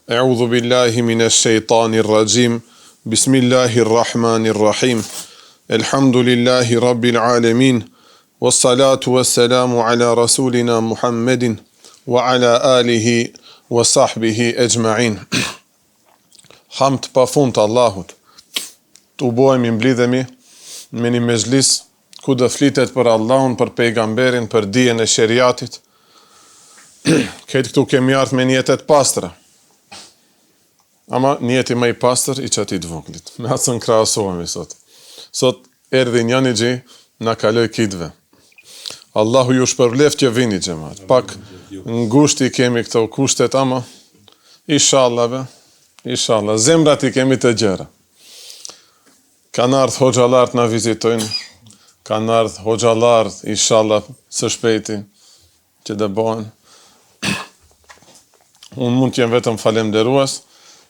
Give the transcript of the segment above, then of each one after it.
A'udhu billahi minash shaitanir rajim. Bismillahir rahmanir rahim. Elhamdulillahi rabbil alamin. Wassalatu wassalamu ala rasulina Muhammedin wa ala alihi wa sahbihi ajma'in. Hamd pafund Allahut. Tu bojmë mblidhemi me një mezhlis ku do flitet për Allahun, për pejgamberin, për dijen e sheriatit. Këtë këtu kemi ardhur me një jetë të pastër. Ama njeti më i pastër i qatit voglit. Me atësën krahasohemi sot. Sot erdhi një gji na kaloj kitve. Allahu ju shpërbleft që vini xhamat. Pak ngushti kemi këto kushtet, ama inshallah zemrat i kemi të gjera. Kanë ardhur hoxhallar na vizitojnë. Kanë ardhur hoxhallar inshallah së shpejti që do bëhen. Unë mund të jem vetëm falemderues.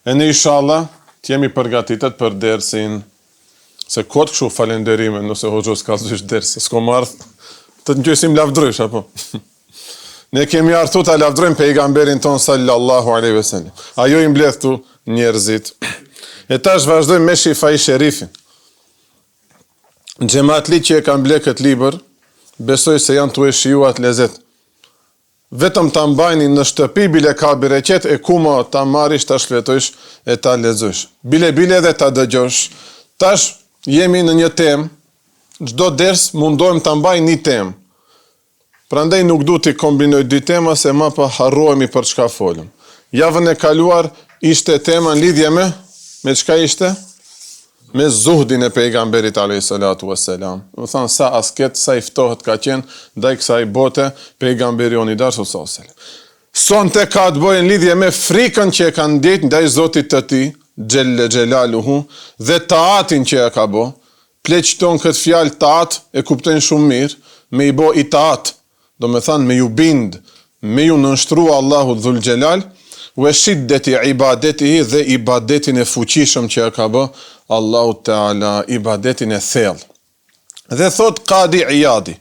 E në inshallah të jemi përgatitet për dersin, se kot kështu falenderime nëse hoxhos ka zysh dersi, s'ko marrë të njësim lavdrysh, apo? Ne kemi ardhur të lavdrojmë pejgamberin ton sallallahu alaihi wasallam. Ajo i mbledh tu njerëzit. E tash vazhdojmë me Shifai Sherifin. Xhamatlit që e kanë bler këtë libër, besoj se janë tu e shijuar lezet. Vetëm ta mbajni në shtëpi bile ka bereqet e kuma ta marrish, ta shfletojsh e ta lexosh. Bile dhe ta dëgjosh. Tash jemi në një temë, çdo ders mundohem ta mbaj një temë. Prandaj nuk du t'i kombinoj dy tema se ma pa harrohemi për çka folëm. Javën e kaluar ishte tema në lidhje me çka ishte? Me zuhdin e pejgamberit alayhi salatu wassalam. Do thon sa asket, sa i ftohet ka qenë ndaj kësaj bote pejgamberi i dashur sallallahu alaihi wasallam. Sonte ka të bëjë në lidhje me frikën që e ka ndjek ndaj Zotit të tij, xhelle xhelaluhu, dhe taatin që e ka bë. Pleqton këtë fjalë taat e kuptojnë shumë mirë, me i bë itaat, do me thënë me ju bind, me ju nënshtrua Allahu dhul xhelal, wa shiddati ibadetihi, dhe ibadetin e fuqishëm që e ka bë Allahu Teala, ibadetin e thellë. Dhe thot Qadi Iyadi,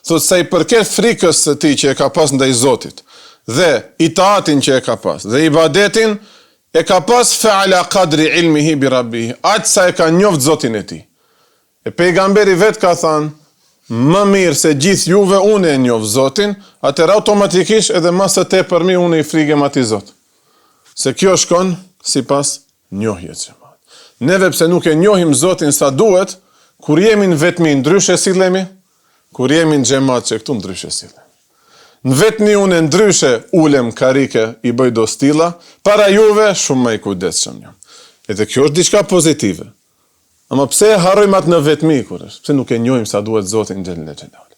thot se i përket frikës së tij që e ka pas ndaj Zotit, dhe itaatin që e ka pas, dhe ibadetin e ka pas fa'ala qadri ilmihi bi rabbih, atë sa e ka njoft Zotin e tij. E pejgamberi vet ka thënë, më mirë se gjithë juve unë e njoh Zotin, atëherë automatikisht edhe më së tepërmi unë i frikem atij Zot. Se kjo shkon sipas njohjes. Neve pse nuk e njohim Zotin sa duhet, kur jemi në vetmi ndryshe sillemi, kur jemi në xhamat që këtu ndryshe sillemi. Në vetmi unë ndryshe ulem karike, i bëj dostilla, para juve shumë më i kujdesshëm jam. Edhe kjo është diçka pozitive. Ama pse harrojmë atë në vetmi kur është? Pse nuk e njohim sa duhet Zotin xhelal xhelal?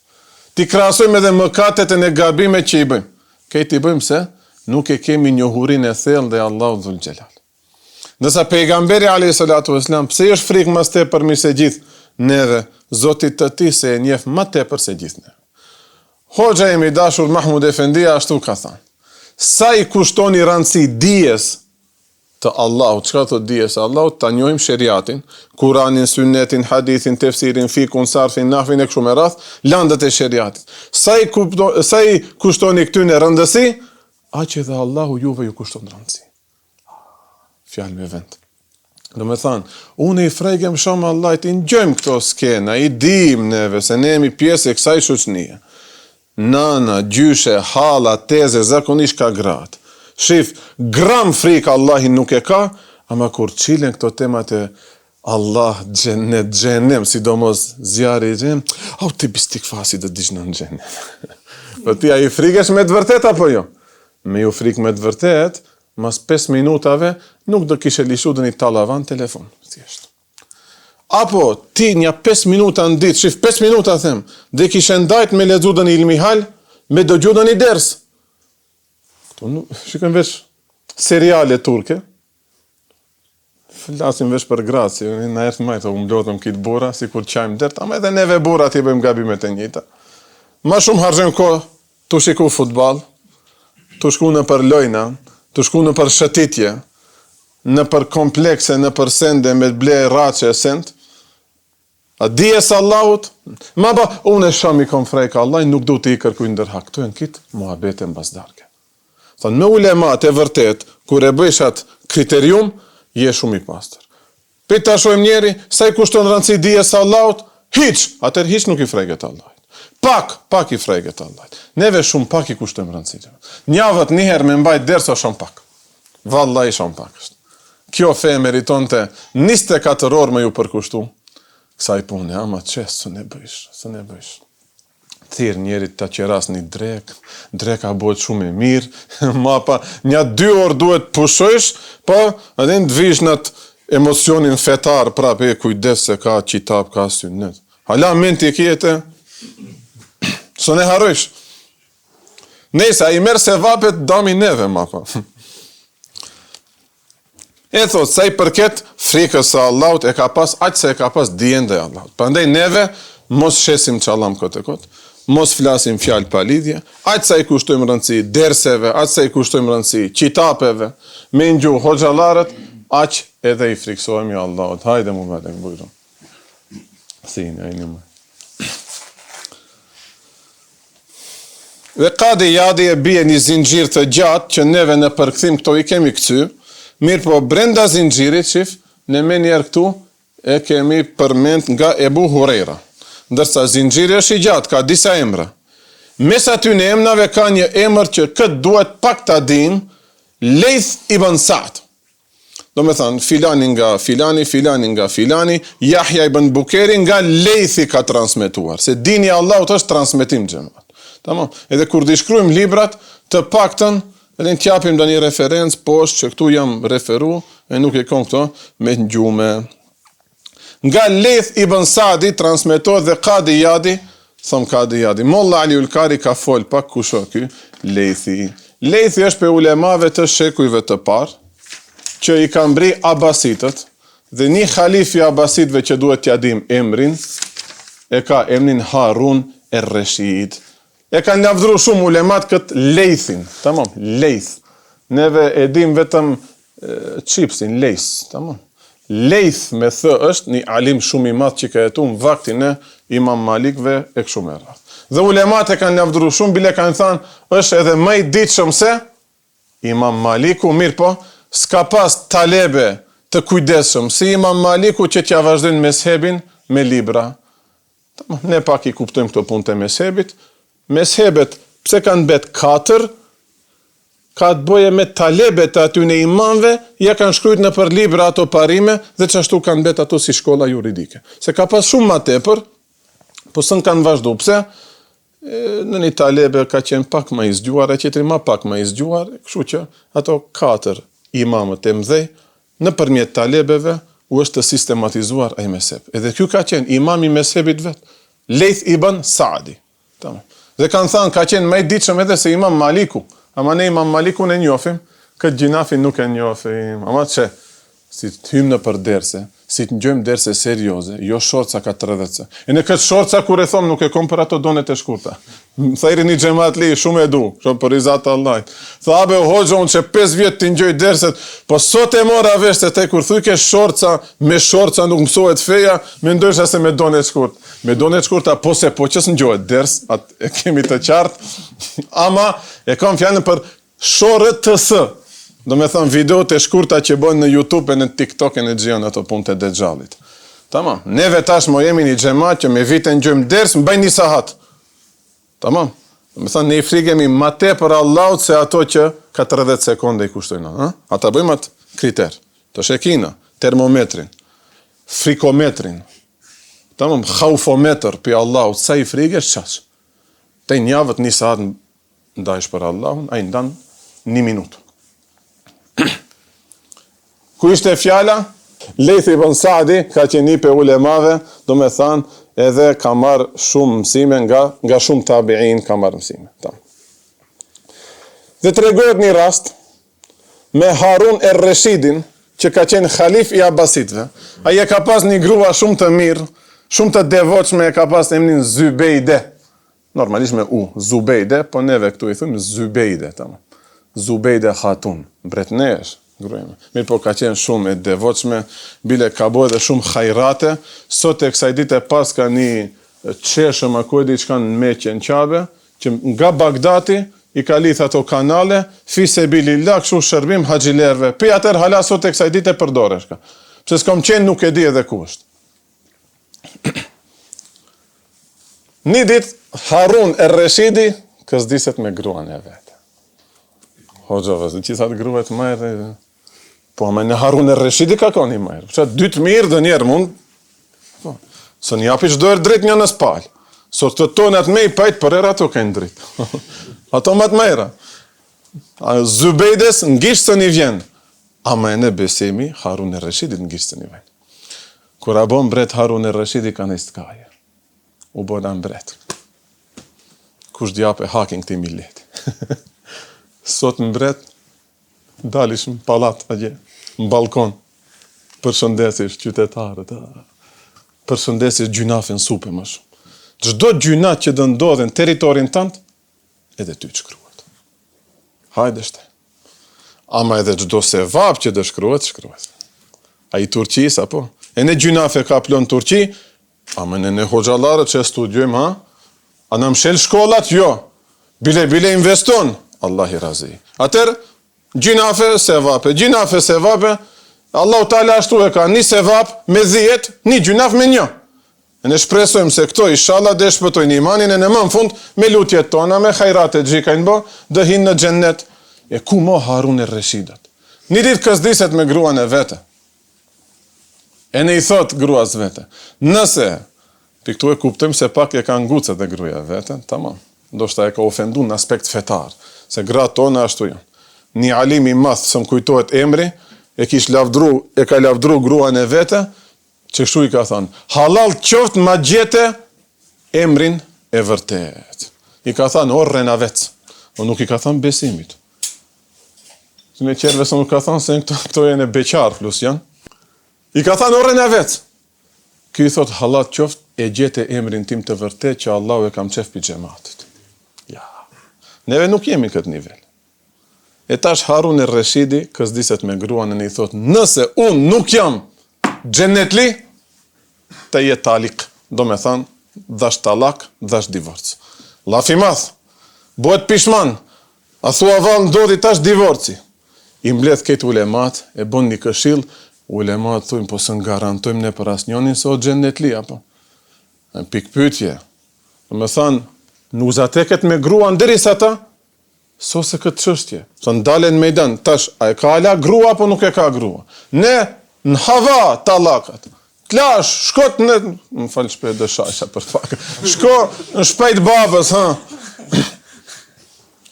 Ti krahasojmë edhe mëkatet e gabimet që i bëjmë. Këtë i bëjmë se nuk e kemi njohurinë e thellë ndaj Allahut dhul xhelal. Nësa pejgamberi alayhi salatu wasalam, pse është frikë më tepër se gjithë neve, Zotit të tij se e njeh më tepër se gjithë neve. Hoxha im i dashur Mahmud Efendia ashtu ka thënë. Sa i kushtoni rëndësi dijes të Allahut, çka thot dijes së Allahut, ta njohim sheriatin, Kur'anin, Sunnetin, hadithin, tefsirin, fikun, sarfin, nahvin e kështu me radh, landet e sheriatit. Sa i kushtoni këtyne rëndësi, aq edhe Allahu juve ju kushton rëndësi. Fjalë me vend. Do me thanë, unë i frejgem shumë Allahit, i ngjojmë këto skena, i dim neve, se ne jemi pjesë e kësaj shoqënie. Nana, gjyshe, hala, teze, zakonisht ka gratë. Shif, gram frikë Allahin nuk e ka, ama kur qilen këto temat e Allah, xhenet, xhenem, sidomos zjarri i xhenem, au ti bistik fasi dhe dish në xhenem. Po ti a i frikesh me të vërtet apo jo? Me ju frikë me të vërtet, mas 5 minutave nuk do kishe lishu dhe një talavan telefon. Thjesht. Apo ti një 5 minuta në ditë, shif 5 minuta them, dhe kishe ndajt me lexu dhe një ilmihal, me dëgju dhe një ders. Këto nuk, shikën veç seriale turke, flasim veç për gratë, si në ertë majtë, u mblodhëm kitë bura, si kur qajmë dert, ama edhe neve bura ti bëjmë gabimet e njëta. Ma shumë harxojmë kohë të shiku futbal, të shku në për lojna, të shku në për shëtitje, në për komplekse, në për sende, me të ble rache e send, a dijes Allahut, ma ba, unë e shami kom frejka Allah, nuk du të i kërkuj ndërhak, këtu e në kitë, muhabete mbasdarke. Thonë, me ulemat e vërtet, kur e bësh atë kriterium, je shumë i pastër. Pe ta shohim njeri, sa i kushton rëndësi dijes së Allahut, hiç, atëherë hiç nuk i freget Allahut. Pak i freget Allahut. Neve shumë pak i kushtojmë rëndësi. Njavët një herë me mbajt ders o shumë pak. Vallahi shumë pak është. Kjo fe meritonte 24 orë me ju përkushtu. Kësaj pune, ama qes, së ne bëjsh. Thirë njerit ta qeras një dreka bëhet shumë e mirë, ma pa një 2 orë duhet pushojsh, pa edhe në të vish në të emocionin fetar, prapë e kujdes se ka qitap, ka synet. Hala menti e kjete, së ne harojsh. Nese, a i merë se vapet dami neve, ma pa. E thot, sa i përket frikës së Allahut, e ka pas aq se e ka pas dijen dhe Allahut. Prandaj neve mos shesim çallam kot e kot, mos flasim fjalë pa lidhje, aq sa i kushtojmë rëndësi derseve, aq sa i kushtojmë rëndësi qitapeve, me ngju hoxhallarët, aq edhe i friksohemi Allahut. Hajde mu valek bujro. Sini, ajni më. Dhe Kadi Jadi e bie një zinxhir të gjatë që neve në përkthim këto i kemi kcy. Mirë po, brenda zinxhirit, shif, në me njerë këtu, e kemi përmend nga Ebu Hurejra. Ndërsa zinxhiri është i gjatë, ka disa emra. Mes aty në emrave ka një emër që këtë duhet pak ta dim, Lejth ibn Sa'd. Do me thënë, filani nga filani, filani nga filani, Jahja ibn Bukeri nga Lejthi ka transmetuar. Se dini Allahut është transmetim xhamat. Tamam. Edhe kur di shkruajmë librat, të paktën edhe në t'japim dhe një referencë poshtë që këtu jam referu e nuk e kom këto me ngjume. Nga Lejth ibn Sa'di transmetohet dhe Kadi Jadi, thom Kadi Jadi, Molla Aliul Kari ka fol pak kush është ky Lejthi. Lejthi është për ulemave të shekujve të parë, që i kanë bri Abasitët, dhe një khalifi Abasitëve që duhet t'ja dim emrin, e ka emrin Harun er-Reshid. E kanë lavdru shumë ulemat këtë Lejthin, tamam, Lejth. Neve e dim vetëm qipsin, Lejth, tamam. Lejth me thë është një alim shumë i madh që ka jetu në vaktin e Imam Malikve e kështu me radhë. Dhe ulemat e kanë lavdru shumë, bile kanë thënë, është edhe më i ditshëm se Imam Maliku, mirë po, s'ka pas talebe të kujdesshëm si Imam Maliku që t'ja vazhdojnë mezhebin me libra. Tamam, ne pak i kuptojmë këto punë të mezhebit. Mezhebet, pse kanë bet 4, ka të bëje me talebet aty në imamve, ja kanë shkrujt në për libra ato parime, dhe që ashtu kanë bet ato si shkolla juridike. Se ka pas shumë ma tepër, po sën kanë vazhdu, pse? Në një talebe ka qenë pak ma i zgjuar, e qetri ma pak ma i zgjuar, kështu që ato 4 imamët e mdhej, në përmjet talebeve, u është të sistematizuar ai mezheb. Edhe ky ka qenë imam i mezhebit vetë, Lejth ibn Sa'di. Tamam. Dhe kanë thënë ka qenë më i ditshëm edhe se Imam Maliku. Ama ne Imam Malikun e njohim, këtë gjinafin nuk e njohim. Ama që, si të hymë në për derse, si të ngjojmë derse serioze, jo shorca ka 30. E në këtë shorca kur e thom nuk e kom për ato donet e shkurta. Thajri një xhamat li, shumë e du, shumë për izat Allah. Thabe o hoxha unë që 5 vjetë të ngjoj derset, po sot e mora vesh se te kur thuj ke shorca, me shorca nuk mësohet feja, me ndojshë se me donet shkurt. Me donet shkurta, po se po qësë ngjojt ders, atë e kemi të qartë, ama e kam fjallën për shorët të së. Do me thënë videot e shkurta që bënë në YouTube e në TikTok e në gjion ato punë të Dexhallit. Tamam, neve tash mo jemi një xhamat që me vite në gjëmë ders, më bëjnë një sahat. Tamam, do me thënë ne i frigemi ma te për Allahut se ato që 40 sekonde i kushtojnë. Ata bëjmë atë kriter, të shekina, termometrin, frikometrin, tamam, khaufometr për Allahut, sa i frigesh qash. Te njavët një sahat ndajsh për Allahun, a i ndanë 1 minutë. Ku ishte fjala? Lejth ibn Sa'di ka qenë një pe ulemave, do me thanë, edhe ka marrë shumë mësime nga shumë tabiin ka marrë mësime. Dhe të regohet një rast me Harun er-Reshidin, që ka qenë khalif i Abasitëve. Ai e ka pas një grua shumë të mirë, shumë të devotshme, e ka pas emrin Zubejde. Normalisht me u, Zubejde, po neve këtu i thëmë Zubejde, tamam. Zubejde Khatun, mbretënesh. Mirë po ka qenë shumë e devotshme, bile ka bo edhe shumë hajrate, sot e kësaj dite pas ka një qeshëm ako e diçka në Meqe në Qabe, që nga Bagdati i ka lidh ato kanale, fi se bilillah, kështu shërbim haxhilerve. Pi atër hala sot e kësaj dite përdoresh ka. Pse s'kam qenë nuk e di edhe ku është. Një ditë Harun er-Reshidi kësdiset me gruan e vetë. Hoxha vëzë, që sa të gruet majrë, po me në Harun er-Reshidi ka ka një majrë. Që dy të mirë dhe njerë mund, së një api që dojrë drejt një në spalë. Sot të tonat me i pajtë për era ato kënë drejt. Ato më të majra. Zubejdes në gjishtë të një vjenë. Ama e ne besemi Harun er-Reshidi në gjishtë të një vjenë. Kura bo mbret Harun er-Reshidi ka në istkaje. U bona mbret. Kush djape hakin këti milleti. Sot mbret, dalish në palat, atje, në balkon, përshëndesish qytetarët, përshëndesish gjynafin supe më shumë. Çdo gjynat që do ndodhen territorin tënd, edhe ty të shkruhet. Hajde shte. Ama edhe çdo sevap që do shkruhet, shkruhet. A i Turqis, apo? E në gjunafe ka plon Turqi, ama në hoxhallarët që studiojmë, ha? A në mshel shkollat? Jo. Bile investon. Allah i razi. Atër, gjunafe, sevape, Allahu Teala ashtu e ka, një sevap me 10, një gjunaf me 1. E ne shpresojmë se këto inshallah dhe shpëtojnë imanin e në më në fund me lutjet tona, me hajrate gjikajnë bo, dhe hinë në xhennet. E ku mo Harun er-Reshidat? Një ditë kësdiset me gruan e vete. E ne i thot gruas vete. Nëse, për këtu e kuptojmë se pak e ka ngucet dhe gruja vete, tamam. Ndoshta e ka ofendu në aspekt fetar, se gratë tona ashtu janë. Një alim i madh së më kujtohet emri, e ka lavdru gruan e vete, që kështu i ka thonë, halal qoftë ma gjete emrin e vërtet. I ka thonë, orë renavec. O nuk i ka thonë besimit. Në qerve së nuk ka thonë, se këto janë e beqar plus janë. I ka thonë, orë renavec. Ky i thotë, halal qoftë e gjete emrin tim të vërtet, që Allahu e kam qef për gjematit. Ja. Neve nuk jemi këtë nivel. E tash Harun er-Reshidi, kësdiset me gruan e i thotë, nëse unë nuk jam xhenetli, të jetë talik, do me thanë, dhash talak, dhash divorc. Lafi math, bëhet pishman, a thua val ndodhi tash divorci. I mbledh këtë ulemat, e bon një këshill, ulemat thujnë, po së garantojmë ne për asnjonin, se o xhenetli, apo? Në pikpytje, do me thanë, nuk zateket me gruan derisa ta, so se këtë çështje, së ndalen mejdan, tash, a e ka ala grua, apo nuk e ka grua? Ne, në hava talakat. Klash, shkot në... Më falë shpejt dhe shasha për fakë. Shko në shpejt babës, ha?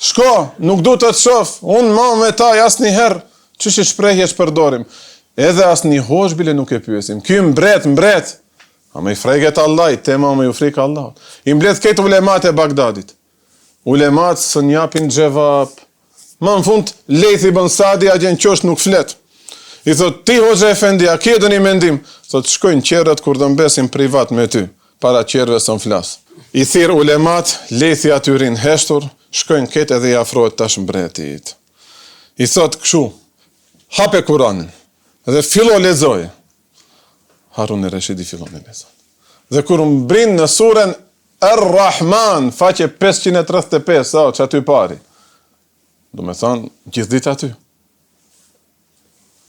Shko, nuk du të shof. Unë ma me ta, asë një herë, që që shprejhje shpërdorim. Edhe asë një hosh bile nuk e pyesim. Ky mbret. A me i freket Allah, tema me ju frikë Allah. I mbledh këtë ulemat e Bagdadit. Ulemat së njapin gjevap. Ma në fund, Lethi ibn Sadi, a gjenë qosh nuk flet. I thot, ti Hoxha Efendi, a kje do një mendim? Thot, shkojnë qerët kur do mbesim privat me ty, para qerëve së më flas. I thirë ulemat, Lethi atyrin heshtur, shkojnë këtë edhe i afrohet tash mbretit. I thot, këshu, hape Kuranin, dhe fillo lexoje. Harun er-Reshidi fillon e lexon. Dhe kur mbrin në suren Ar-Rahman, faqe 535, që aty pari. Do me thonë, gjithë dit aty.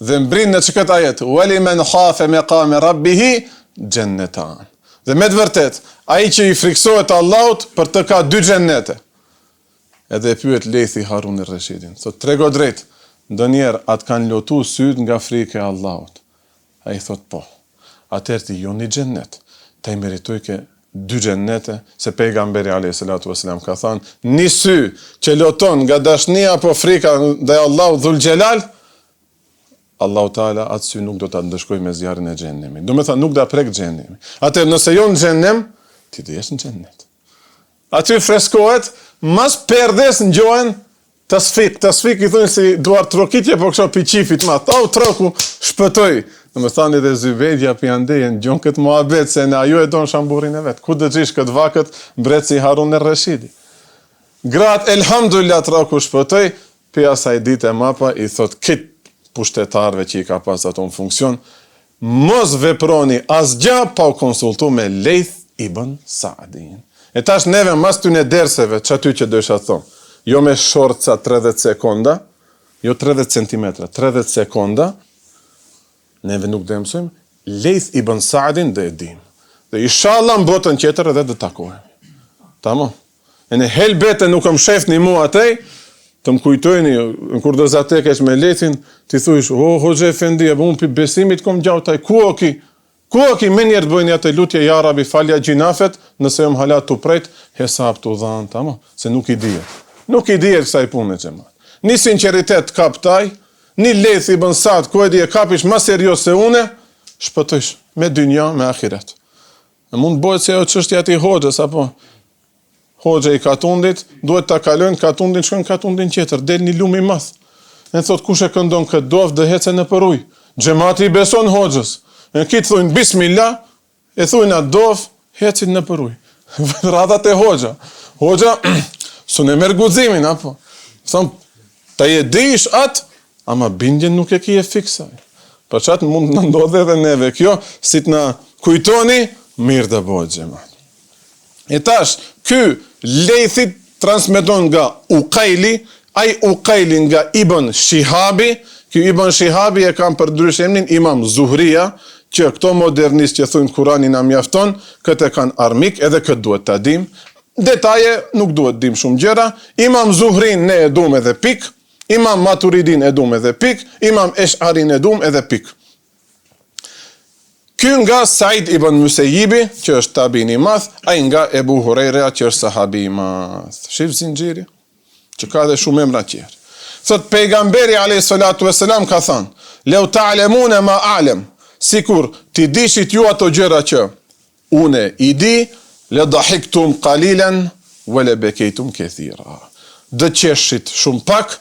Dhe mbrin në që këtë ajet, wali men khafe me kame rabbihi, gjennetan. Dhe me të vërtet, ai që i friksohet Allahut, për të ka 2 gjennete. Edhe e pyet Lethi Harun er-Reshidin. Thot, trego drejt, ndonjëherë atë kanë lotu syt nga frike e Allahut. Ai thot, po, atëherë ti jo një gjennet, ta i meritoj ke 2 gjennete, se pejgamberi a.s. ka thënë, një sy që loton nga dashnia apo frika dhe Allahu dhul gjelal, Allahu Teala atë sy nuk do ta ndëshkoj me zjarrin e xhennemit. Do me thënë nuk do prek xhennemin. Atë nëse jo në xhennem, ti do jesh në xhennet. Aty freskohet, mas perdes ngjohen tasfik i thonë si duar trokitje, po kështu piqifit ma. Au troku shpëtoi. Do me thënë edhe Zybedja pjandejen gjon këtë muhabet se na ju e don shamburrin e vet. Ku do gjish këtë vakët mbretësi Harun er-Reshidi. Grat elhamdulillah troku shpëtoi, pe asaj ditë mapa i thot kit pushtetarve që i ka pas ato në funksion, mos veproni asgjë pa u konsultu me Lejth ibn Saadin. E tash neve mas ty në derseve, që aty që dësha thonë, jo me shorca 30 sekonda, jo 30 centimetra, 30 sekonda, neve nuk dhe mësojmë, Lejth ibn Saadin dhe e dim. Dhe inshallah në botën tjetër edhe dhe takohem. Tamo. E në helbete nuk më shef një mua atej, të më kujtojni, në kur do zatekesh me Lejthin, ti thuish, hoxhe efendi, e unë për besimit kom gjautaj, ku o ki, me njerë të bëjnë atë lutje, ja rabi falja gjinafet, nëse jom halat të prejt, hesab të dhanë, tamo, se nuk i dijet. Nuk i dijet kësa i punë xhamat. Një sinceritet kaptaj, një Lejth ibn Saad, ku e di e kapish ma serios se une, shpëtësh me dynja, me ahiret. E mund bëhet se ajo çështja e hoxhës apo hoxha i katundit, duhet ta kalojnë katundin, shkojnë katundin tjetër, del një lum i madh. Ne thot kush e këndon këtë dov dhe hece në për ujë. Xhamati i beson hoxhës. E kit thonë bismillah, e thonë atë dov, hecin në për ujë. Radhat e hoxha. Hoxha sunë merr guximin apo. Thon ta je dish atë, ama bindjen nuk e ki e fiksaj. Për çat mund të ndodhe edhe neve kjo, si të na kujtoni, mirë të bëhet xhamat. E tash, ky Lejthi transmeton nga Uqajli, ai Uqajli nga Ibn Shihabi, ky Ibn Shihabi e kam për ndrysh emrin Imam Zuhria, që këto modernistë që thonë Kurani na mjafton, këtë e kanë armik, edhe këtë duhet ta dim. Detaje nuk duhet dim shumë gjëra. Imam Zuhrin ne e dum edhe pik, Imam Maturidin e dum edhe pik, Imam Esh'arin e dum edhe pik. Ky nga Said ibn Musayyibi, që është tabin i madh, ai nga Ebu Hurajra, që është sahabi i madh. Shif zinxhiri, që ka dhe shumë emra tjerë. Thot pejgamberi alayhis salatu vesselam ka thënë: "Lau ta'lamuna ma a'lam", sikur ti dishit ju ato gjëra që une i di, la dahiktum qalilan wa la bakaytum kathira. Dë qeshit shumë pak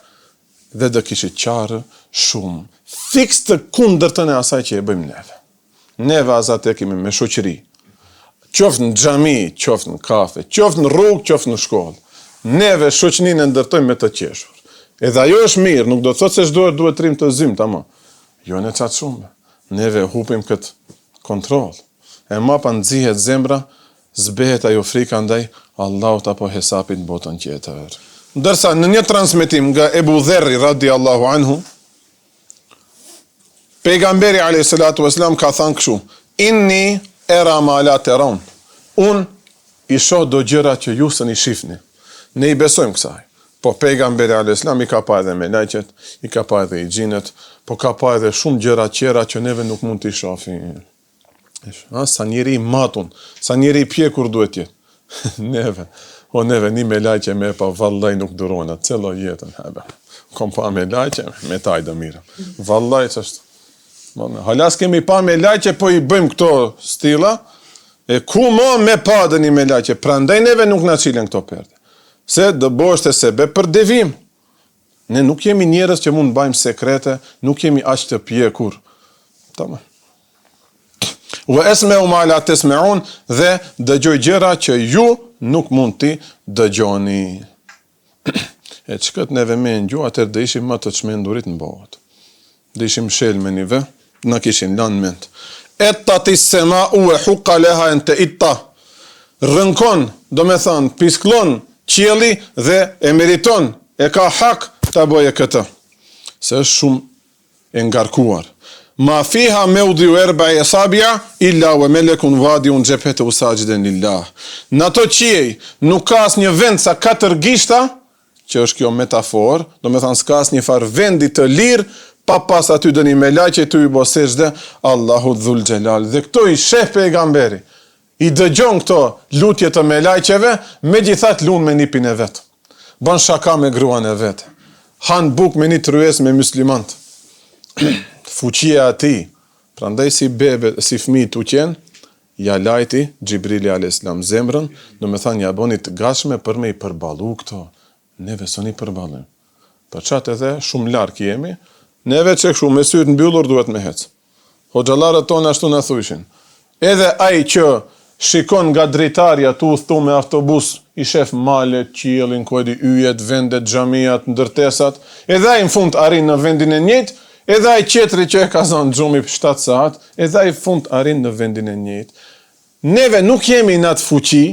dhe dë kishit qarë shumë. Fiks të kundërtën e asaj që e bëjmë neve. Neve azat e kemi me shoqëri. Qoftë në xhami, qoftë në kafe, qoftë në rrugë, qoftë në shkollë. Neve shoqërinë e ndërtojmë me të qeshur. Edhe ajo është mirë, nuk do të thotë se çdo duhet trim të zymt, ama jo në çat shumë. Neve hupim këtë kontroll. E mapa nxihet zemra, zbehet ajo frika ndaj Allahut apo hesapit në botën tjetër. Ndërsa në një transmetim nga Ebu Dherri radiallahu anhu, pejgamberi alayhis salatu vesselam ka thënë kështu: "Inni era ma la taron." Un i shoh do gjëra që ju s'ni shihni. Ne i besojmë kësaj. Po pejgamberi alayhis salam i ka pa edhe me lajqet, i ka pa edhe i xhinët, po ka pa edhe shumë gjëra tjera që neve nuk mund t'i shohim. Sa njeri matun, sa njeri pjekur duhet jetë. Neve një me lajqe me pa vallaj nuk durona, celo jetën hebe. Kom pa me lajqe, me taj dë mire. Vallaj që është. Halas kemi pa me lajqe, po i bëjmë këto stila, e ku mo me pa dhe një me lajqe, prandaj neve nuk na qilen këto perde. Se dë boshte sebe për devim. Ne nuk jemi njerëz që mund bëjmë sekrete, nuk jemi aq të pjekur. Tamam. Wa asma'u ma la tasma'un, dhe dëgjoj gjëra që ju nuk mund t'i dëgjoni. E çka neve me ngju, atëherë do ishim më të çmendurit në botë. Do ishim shelmenive, na kishin lënë mend. Ettati sema'u wa huqa laha an ta'itta. Rënkon, do me thënë, pisklon qielli dhe e meriton, e ka hak ta bëjë këtë. Se është shumë e ngarkuar. Ma fiha meudhiu erba'i asabia illa wa malakun wadi'un jabhatu sajidan lillah. Në ato qiej nuk ka asnjë vend sa 4 gishta, që është kjo metafor, do me thënë s'ka asnjë far vendi të lirë, pa pas aty dëni me lajqe të i bo sejdë Allahu dhul xhelal. Dhe këto i shef pejgamberi. I dëgjon këto lutje të me lajqeve, me gjithat lunë me nipin e vetë. Ban shaka me gruan e vetë. Han buk me një tryes me muslimant. Fuqia ati, prandaj si bebe, si fmi të qenë, ja lajti Gjibrili a.s. zemrën, do me thanë ja bonit gashme për me i përbalu këto. Neve së një përbalim. Për qatë edhe shumë larkë jemi, neve që këshu me sytë në byllur duhet me hecë. Hoxalarët tonë ashtu në thushin. Edhe ai që shikon nga dritarja të udhëtu me autobus, i shef malet, qiellin, kodi yjet, vendet, xhamiat, ndërtesat, edhe ai në fund arrin në vendin e njëjtë, edhe ai qetri që e ka zonë xhumi për 7 saat, edhe ai fund arrin në vendin e njëjtë. Neve nuk jemi në atë fuqi,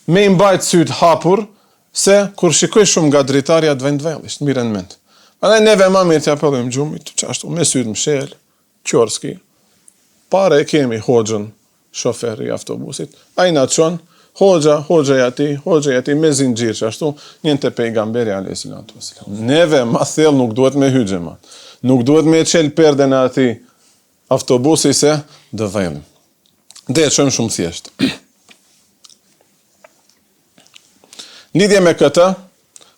me i mbajt syt hapur, se kur shikoj shumë nga dritarja të vendvellisht, mirën mend. Prandaj neve më mirë t'ja pëllojmë gjumit, çashtu me sytë mshel, qorski. Pare e kemi hoxhën, shoferi i autobusit. Ai na çon, hoxha jati me zinxhir çashtu, njën te pejgamberi alayhis salatu wasalam. Neve më thellë nuk duhet me hyjë më. Nuk duhet me çel perden e atij autobusi se do vëmë. Dhe e çojmë shumë thjesht. Lidhje me këtë,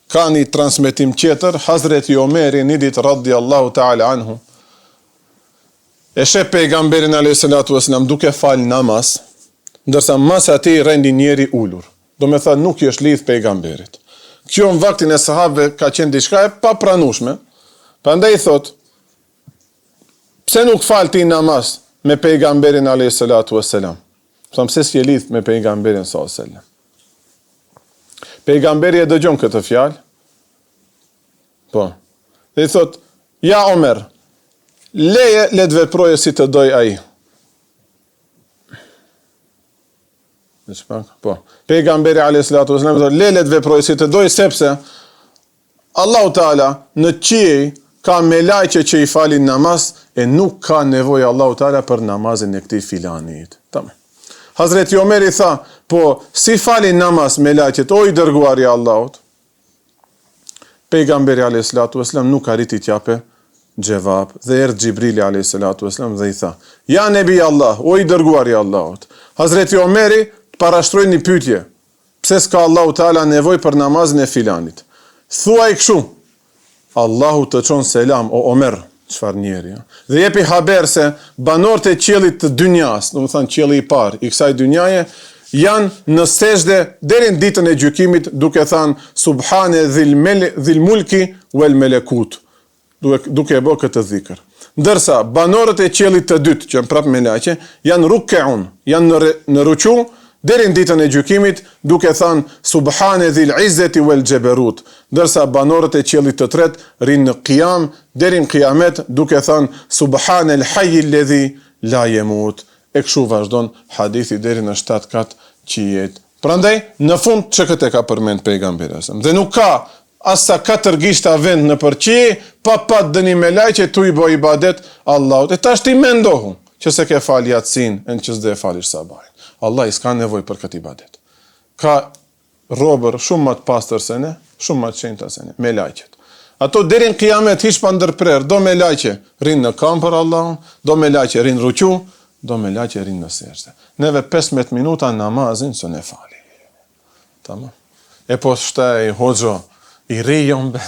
ka një transmetim tjetër, Hazreti Omeri një ditë radhiyallahu ta'ala anhu, e sheh pejgamberin alayhis salatu wasalam duke fal namaz, ndërsa mas atij rendi njeri ulur. Do me thënë nuk i është lidh pejgamberit. Kjo në vaktin e sahabëve ka qenë diçka e papranueshme. Prandaj thot, pse nuk fal ti namaz me pejgamberin alayhis salatu wasalam? Thonë pse s'je lidh me pejgamberin sallallahu alaihi wasallam? Pejgamberi e dëgjon këtë fjalë. Po. Dhe i thot, ja Omer, leje le të veproje si të doj ai. Po. Pejgamberi alayhis salatu wasallam thot, leje le të veproje si të doj, sepse Allahu Teala në qiej ka me lajqe që i falin namaz e nuk ka nevojë Allahu Teala për namazin e këtij filanit. Tamam. Hazreti Omeri tha, po si falin namaz me lajqet, o i dërguari i Allahut? Pejgamberi alayhis salatu wasallam nuk arriti t'jape gjevap, dhe erdhi Xhibrili alayhis salatu wasallam dhe i tha, ja nebi Allah, o i dërguari i Allahut. Hazreti Omeri parashtroi një pyetje, pse s'ka Allahu Teala nevojë për namazin e filanit? Thuaj kështu, Allahu të çon selam o Omer, çfarë njeri, ja? Dhe jepi haber se banorët e qiellit të dynjas, do të thënë qielli i parë i kësaj dynjaje, janë në sejdë deri në ditën e gjykimit, duke thënë subhane dhil mulki wal melekut, duke e bërë këtë dhikr. Ndërsa banorët e qiellit të dytë, që prapë me laqe, janë ruk'un, janë në ruku deri në ditën e gjykimit, duke thënë subhane dhil izzati wal jabarut. Ndërsa banorët e qiellit të tretë rinë në qiyam deri në qiyamet, duke thënë subhanal hayy alladhi la yamut. E kështu vazhdon hadithi deri në 7 kat qijet. Prandaj në fund çka këtë ka përmend pejgamberi. Dhe nuk ka asa 4 gishta vend në përqie, pa dëni me lajqe tu i bë ibadet Allahut. E tash ti mendohu që se ke fal Yatsin, në që s'de falish sabahin. Allah i s'ka nevoj për këtë ibadet. Ka robër shumë më të pastër se ne, shumë më të shenjta se ne, me lajqet. Ato deri në qiyamet hiç pa ndërprer, do me lajqe rinë në kam për Allahun, do me lajqe rinë ruku, do me lajqe rinë në sejdë. Neve 15 minuta namazin së ne fali. Tamam. E po shtaj hoxho, i ri jombe.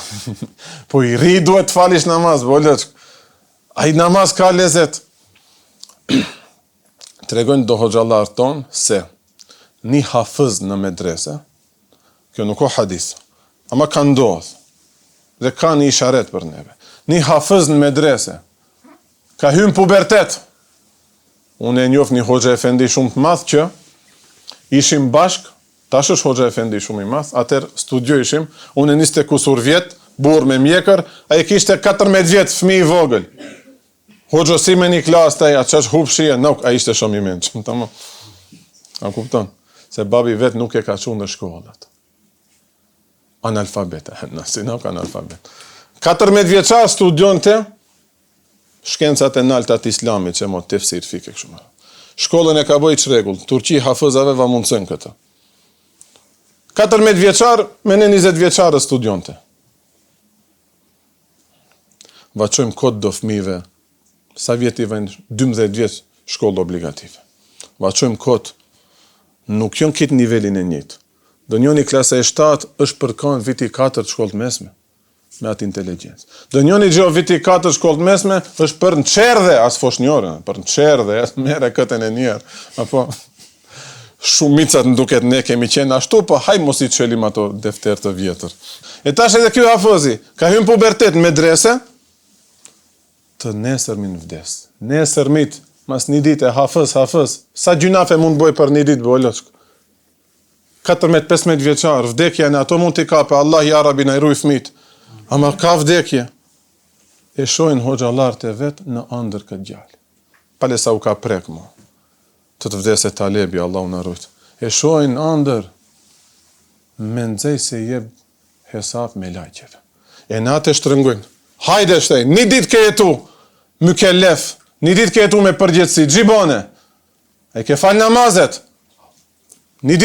Po i ri duhet të falish namaz, bolëç. Ai namaz ka lezet. Tregojnë do hoxhallar ton se një hafëz në medrese, kjo nuk o hadith, ama ka ndodh, dhe ka një isharet për neve. Një hafëz në medrese, ka hym pubertet. Unë e njoh një hoxha efendi shumë të madh që ishim bashk, tash është hoxha efendi shumë i madh, atëherë studiojshim, unë 20 kusur vjet, burr me mjekër, ai kishte 14 vjet, fëmijë i vogël. Hoxha si me një klasë taj, atë qash hupshie, nuk, a ishte shumë i mençëm, tamam. A kupton? Se babi vet nuk e ka çuar në shkollat. Analfabeta, nësi nuk analfabet. 14 vjeçar studionte shkencat e nalta të islamit, që mo tefsir fike kështu. Shkollën e ka bëj çrregull, Turqi hafëzave va mundson këtë. 14 vjeçar me në 20 vjeçar studionte. Va çojmë kod do fëmijëve. Sa vjeti vend 12 vjet shkollë obligative. Va çojmë kot, nuk janë këtë nivelin e njëjtë. Do njëri klasa e 7 është përkon viti 4 shkollë mesme me atë inteligjencë. Do njëri gjë viti 4 shkollë mesme është për në çerdhe as foshnjore, për në çerdhe, as merre këtën e njerë. Apo shumicat në duket ne kemi qenë ashtu, po haj mos i çelim ato defter të vjetër. E tash edhe ky hafëzi ka hyrë pubertet në medrese, të nesërmin vdes. Nesërmit, mas një ditë e hafës, sa gjunafe mund bëj për një ditë, bëlloshk? 14-15 vjeçar, vdekja në ato mund t'i kape, Allah i Arabi në i ruj fmit. Ama ka vdekje. E shojnë hoxhallarët e vetë në ëndër këtë gjallë. Pale sa u ka prek mo. Të vdese Talebi, Allah në rujtë. E shojnë ëndër. mendoj se jep hesap me lajqeve. E na të shtrëngojnë. Hajde shtej, një ditë ke jetu, mykellef, një ditë ke jetu me përgjithësi, gjibone, e ke fal namazet, një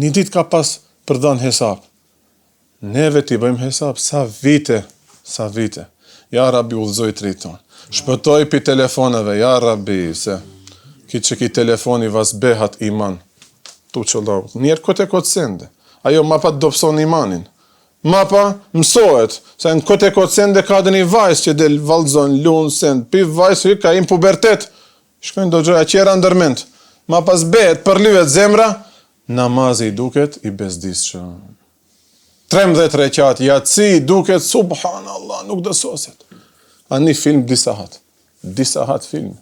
ditë ka pas përdan hesap. Neve t'i bëjmë hesap, sa vite. Ja Rabbi udhëzoj drejt tonë. Shpëtoj pi telefoneve, ja Rabbi, se ki telefoni vas behat iman. Tu qëllau, njerë kote sende. Ajo mapa të dopson imanin. Mapa mësohet, se në kote sende ka dhe një vajzë që del valzon, lunë, send, pi vajzë ka im pubertet. Shkojnë do gjoja qera ndërment. Mapa zbehet, përlyvet zemra, namazi i duket i bezdisë. 13 reqat, jaci duket, subhanallah, nuk dësoset. A një film disa hat film.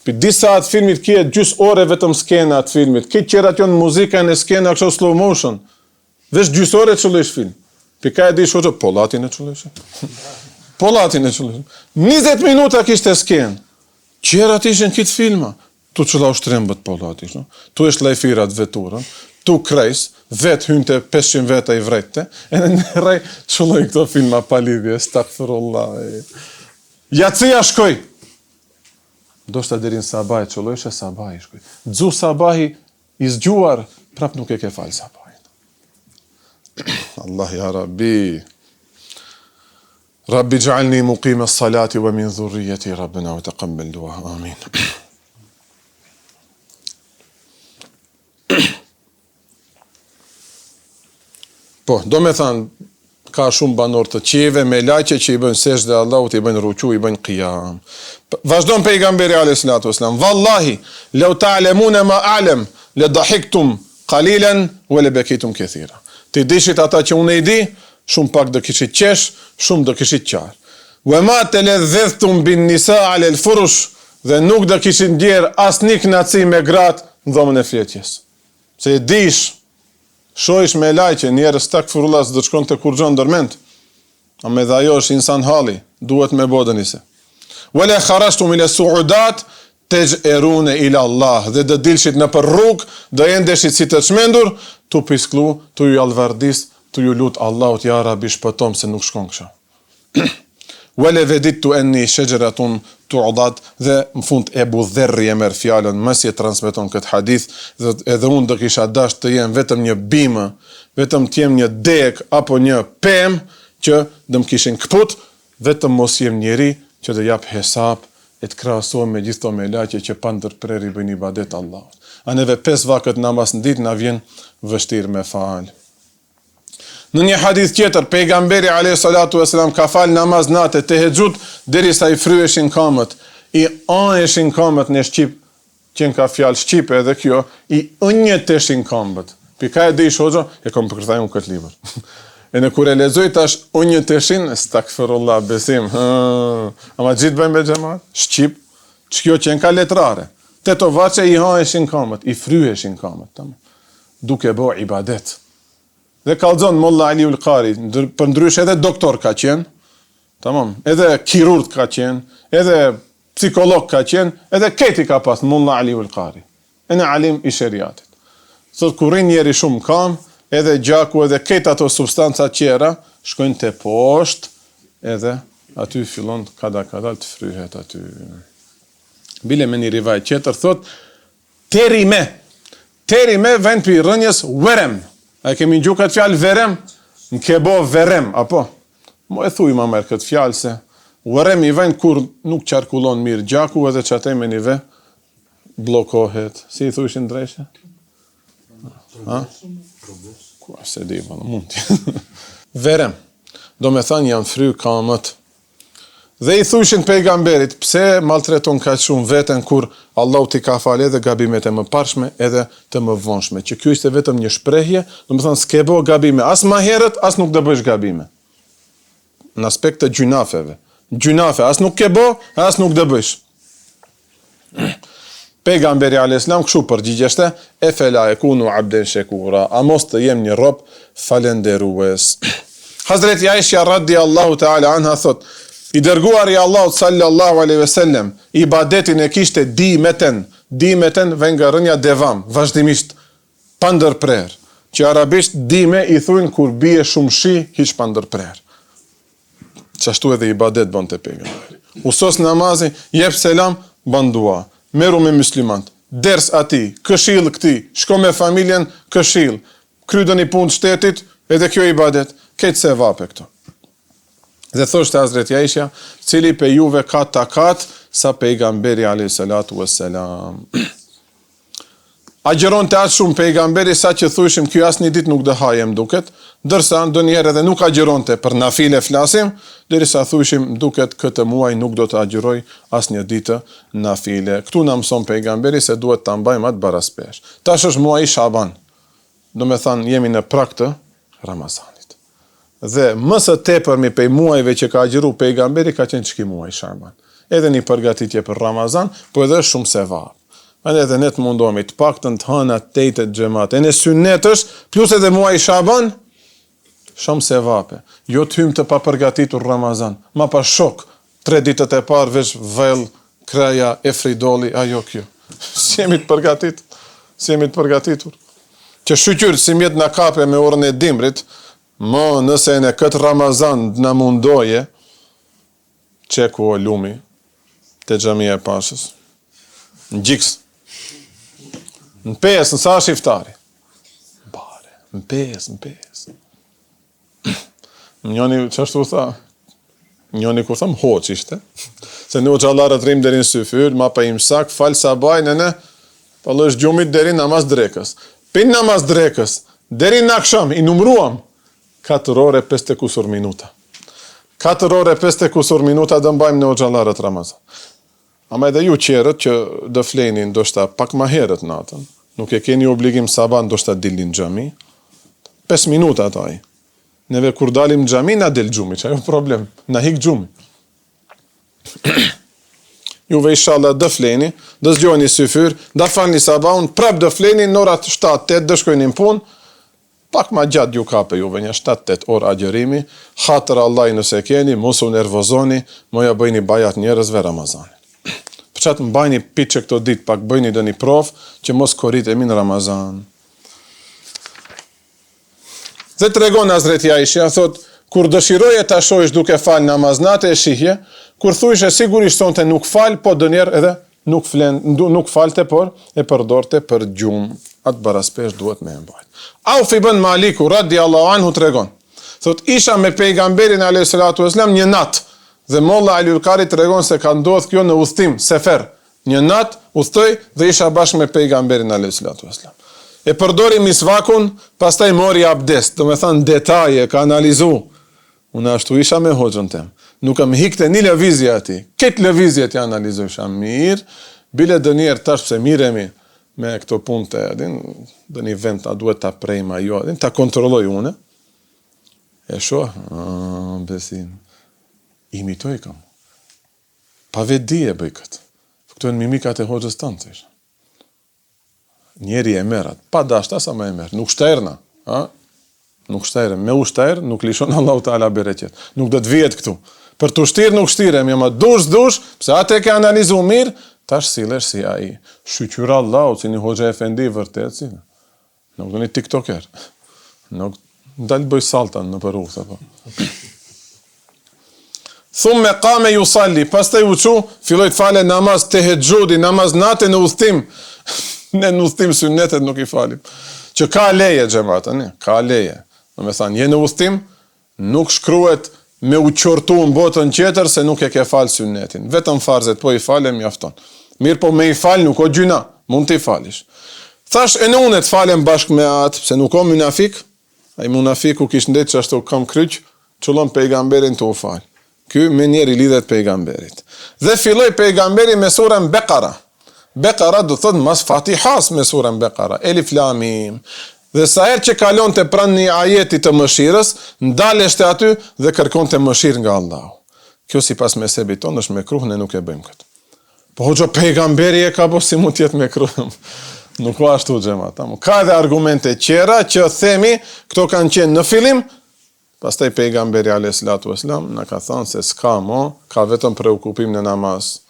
Për disa hat filmit kje gjys ore vetëm skena atë filmit. Këtë qerat jonë muzika në skena kështë slow motion. Vesh gjys ore qëllesh film. Për ka e di shoqë, polatin e qëllesh. 20 minuta kishte sken. Qerat ishin këtë filma. Tu qëla ushtrembët polati. Tu është lajfirat veturën. Tu krejs, vetë hynte 500 veta i vrejte, e në rej qëlloj këto filma pa lidhje, stakfirullah. Jacija shkoj. Do shta derin sabaj, qëllojshe sabaj shkoj. Dzu sabahi i zgjuar, prap nuk e ke falë sabajin. Allah ja Rabbi. Rabbi gjallni muqime salati wa min dhurrijeti, Rabbena wa taqabbal dua. Amin. Po, do me thanë, ka shumë banor të qeve, me lajqe që i bënë sejdë dhe Allahut, i bënë ruku, i bënë qiyam. Vazhdon pejgamberi a.s. Wallahi, lau ta'lemune ma a'lem, le dahiktum qalilan, wa le bekitum këthira. Ti dishit ata që unë i di, shumë pak do kishit qesh, shumë do kishit qarë. Wa ma te le dhethtum bin nisa ale l'furush, dhe nuk do kishit ndjerë as një knaci me gratë në dhomën e fletjes. Se dish, shohish me lajqe, njerës stakfirullah do të shkon të kurgjon dërment. A me dhe ajo është insan hali, duhet me bodën ise. Wala kharashtum ila suudat, taj'erune ila Allah. Dhe do dilshit në për rrugë, do endeshit si të çmendur, tu pisklu, tu ju alvardis, tu ju lut Allahut, ja Rabbi shpëtom se nuk shkon kësha. Wala vedittu enni shajratun tu'dad, dhe në fund Ebu Dherri e merr fjalën, mësi e transmeton këtë hadith, dhe edhe unë do kisha dash të jem vetëm një bimë, vetëm të jem një dek apo një pemë që do më kishin kput, vetëm mos jem njeri që të jap hesap e të krahasohem me gjithë to me laqe që pa ndërprerje bëjnë ibadet Allahut. A neve 5 vakët namaz në ditë na vjen vështirë me fal. Në një hadith tjetër, pejgamberi a.s. ka fal namaz natë të hexhut derisa i fryeshin kamët. I aneshin kamët në Shqip, qenë ka fjalë Shqipe edhe kjo, i ënjeteshin kamët. Pika e di shoxha, e kom përkërthaj unë këtë libër. E në kur e lexoj tash ënjeteshin, stakfirullah besim. Ama gjithë bëjmë me xhamat, Shqip, ç'kjo qenë ka letrare. Tetovaçe i haneshin kamët, i fryeshin kamët, duke bë ibadet. Dhe kallzon Molla Aliul Qari, për ndrysh edhe doktor ka qenë, tamam, edhe kirurg ka qenë, edhe psikolog ka qenë, edhe keti ka pas Molla Aliul Qari. E në alim i sheriatit. Thot kurin njeri shumë kam, edhe gjaku edhe ketë ato substanca qera, shkojnë të poshtë, edhe aty fillon kada të fryhet aty. Bile me një rivaj qetër, thot, teri me vend për rënjës verem. A kemi gjuhë këtë fjalë verem? Në kebo verem, apo? Mo e thuj ma merë këtë fjalë se verem i vend kur nuk qarkullon mirë gjaku edhe që atë me nive blokohet. Si i thujshin drejshë? Kua se di, mund të. Verem. Do me thanë janë fry kamët. Dhe i thushin pejgamberit, pse maltreton ka shumë veten kur Allahu t'i ka falë edhe gabimet e më parshme edhe të më vonshme. Që kjo ishte vetëm një shprehje, do të thonë s'ke bo gabime, as ma herët, as nuk do bësh gabime. Në aspekt të gjunafeve. Gjunafe, as nuk ke bo, as nuk do bësh. Pejgamberi a.s. kështu përgjigjeshte, e fela e kunu abden shekura, a mos të jem një rob falenderues. Hazreti Aisha radiallahu ta'ala anha thot, i dërguar i Allahut sallallahu alaihi wasallam, ibadetin e kishte dimeten vën nga rënja devam, vazhdimisht pa ndërprer. që arabisht dime i thujnë kur bie shumë shi, hiç pa ndërprer. Qashtu edhe ibadet bën te pejgamberi. Usos namazi, jep selam, bën dua. Meru me muslimant. Ders ati, këshill këtij, shko me familjen, këshill. Krydën i punë shtetit, edhe kjo ibadet. Këtë se vape këto. Dhe thoshte Hazreti Aisha, cili pe juve ka takat sa pejgamberi alayhi salatu wassalam. Agjeron të atë shumë pejgamberi sa që thushim kjo asë një dit nuk dëhajem duket, dërsa ndonjëherë edhe nuk agjeron të për nafile flasim, derisa thushim duket këtë muaj nuk do të agjeroj asë një ditë nafile. Këtu na mëson pejgamberi se duhet të mbajmë atë baraspesh. Tash është muaj Shaban, do me thanë jemi në prag të Ramazanit. Dhe mësë tepërmi pej muajve që ka agjeru pejgamberi ka qenë çki muaj Shaban. Edhe një përgatitje për Ramazan, po edhe shumë sevap. Edhe ne të mundohemi të paktën të hëna tejtet xhamat. E në sunnet është plus edhe muaj Shaban, shumë sevape. Jo të hym të pa përgatitur Ramazan, ma pa shok. 3 ditët e parë veç vell, kraja, e fridoli, ajo kjo. Si jemi të përgatitur. Që shqyqyrë si mjetë në kape me orën e dimrit, më nëse në këtë Ramazan në mundoje, qeku o lumi, të xhamia e Pashës, në Gjiks, në 5, në sa shiftari? Bare, në 5. Njoni, qashtu tha? Njoni ku tham, hoq ishte. Se në u gjallarët rim deri në syfyr, ma pa imsak, falë sabaj, nëne, palësh gjumit deri namaz drekës. Pin namaz drekës, deri në aksham, i numruam, 4 ore 50 kusur minuta. 4 ore 50 kusur minuta dëmbajmë në u gjallarët Ramazan. Ama edhe ju qerët që dë fleni ndoshta pak ma herët natën, nuk e keni obligim sabah ndoshta dilin xhami, 5 minuta taj. Neve kur dalim xhami na del xhumi, që ajo problem, na hik xhumi. Juve inshallah dë fleni, dë zgjoni syfyr, da falni sabahun, prap dë fleni në orat 7-8 dë shkojnë në punë, pak ma gjatë ju kape juve, një 7-8 orë agjerimi, hatër Allah nëse keni, mos u nervozoni, moja bëjni bajat njerëzve Ramazani. Për qatë mbajni pitë që këto ditë, pak bëjni dhe një prof, që mos korritemi në Ramazan. Dhe të regon Hazreti Aisha, thot, kur dëshiroje të ashojsh duke falë namaznate e shihje, kur thujsh e sigurisht sonte nuk falë, po dënjer edhe nuk falte, por e përdorte për gjumë. Atë baraspesh duhet me mbajt. Auf ibn Maliku, radiallahu anhu, të regon. Thot, isha me pejgamberin alayhi salatu wasalam një natë, dhe molla Alulkari të regon se ka ndodhë kjo në udhtim, sefer. Një natë, udhtoj dhe isha bashkë me pejgamberin alayhi salatu wasalam. E përdori misvakun, pastaj mori abdest, do me thënë detaje, ka analizu. Unë ashtu isha me hoxhën tem. Nuk më hikte një lëvizje ati. Këtë lëvizje të analizojsha mirë, bile dënjerë tash pëse miremi me këto punë të edhin, dhe një vend ta duhet ta prejma jo, edhin, ta kontrolloj une. E shoh, besim. Imitoj kam. Pa vetë di e bëj këtë. Këto e në mimikat e hoxhës tënë të isha. Njeri e merat, pa dashta sa me e merë. Nuk shtajrëna. Nuk shtajrëm. Me u shtajrë, nuk lishon Allahu Teala bereqet. Nuk do të vijet këtu. Për të shtirë nuk shtirem, jema dush, pse atë e ke analizu mirë, tash silesh si ai. Shqyqyra Allahu, si një hoxha efendi vërtet, si. Nuk do një tiktoker. Nuk dalë bëj saltan në për uftë, po. Thumë me kame ju salli, pas të u qu, filloj të fale namaz të hejgjudi, namaz nate në udhtim. Ne në udhtim sunnetet nuk i falim. Që ka leje, gjemata, ne, ka leje. Në me thanë, je në udhtim, nuk shkruhet me u qortu në botën tjetër se nuk e ke falë sunnetin. Vetëm farzet, po i fale, mjafton. Mirë po me i falë nuk o gjyna, mund të i falish. Thash, e në unë të falem bashkë me atë, se nuk o munafik, a i munafiku kish ndetë që ashtu kam kryq, qëllon pejgamberin të u falë. Ky me njeri lidhet pejgamberit. Dhe filloj pejgamberi me surën Bekara. Bekara do thot mas Fatihas me surën Bekara. Elif Lam Mim. Dhe sa herë që kalon të pranë një ajeti të mëshirës, ndaleshte aty dhe kërkon të mëshirë nga Allahu. Kjo si pas mesebit tonë është me kruh, ne nuk e bëjmë këtë. Po hoxha pejgamberi e ka po si mund tjetë me kruh. Nuk o ashtu xhamat. Ka edhe argumente qera që themi, këto kanë qenë në fillim. Pastaj pejgamberi alayhi salatu wasalam na ka thënë se s'ka mo, ka vetëm preokupim në namaz.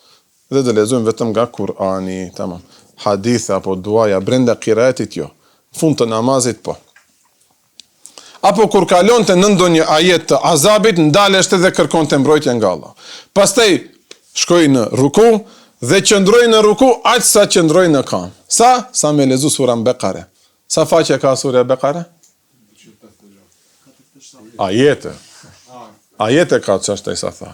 Dhe të lexojmë vetëm nga Kurani, tamam. Hadithe apo duaja brenda qiraetit jo. Fund të namazit po. apo kur kalonte në ndonjë ajet të azabit, ndaleshte dhe kërkonte mbrojtje nga Allah. Pastaj shkoi në ruku dhe qëndroi në ruku aq sa qëndroi në kam. Sa me lezu sura Bekare. Sa faqe ka sura Bekare? Ajete ka çështë sa tha.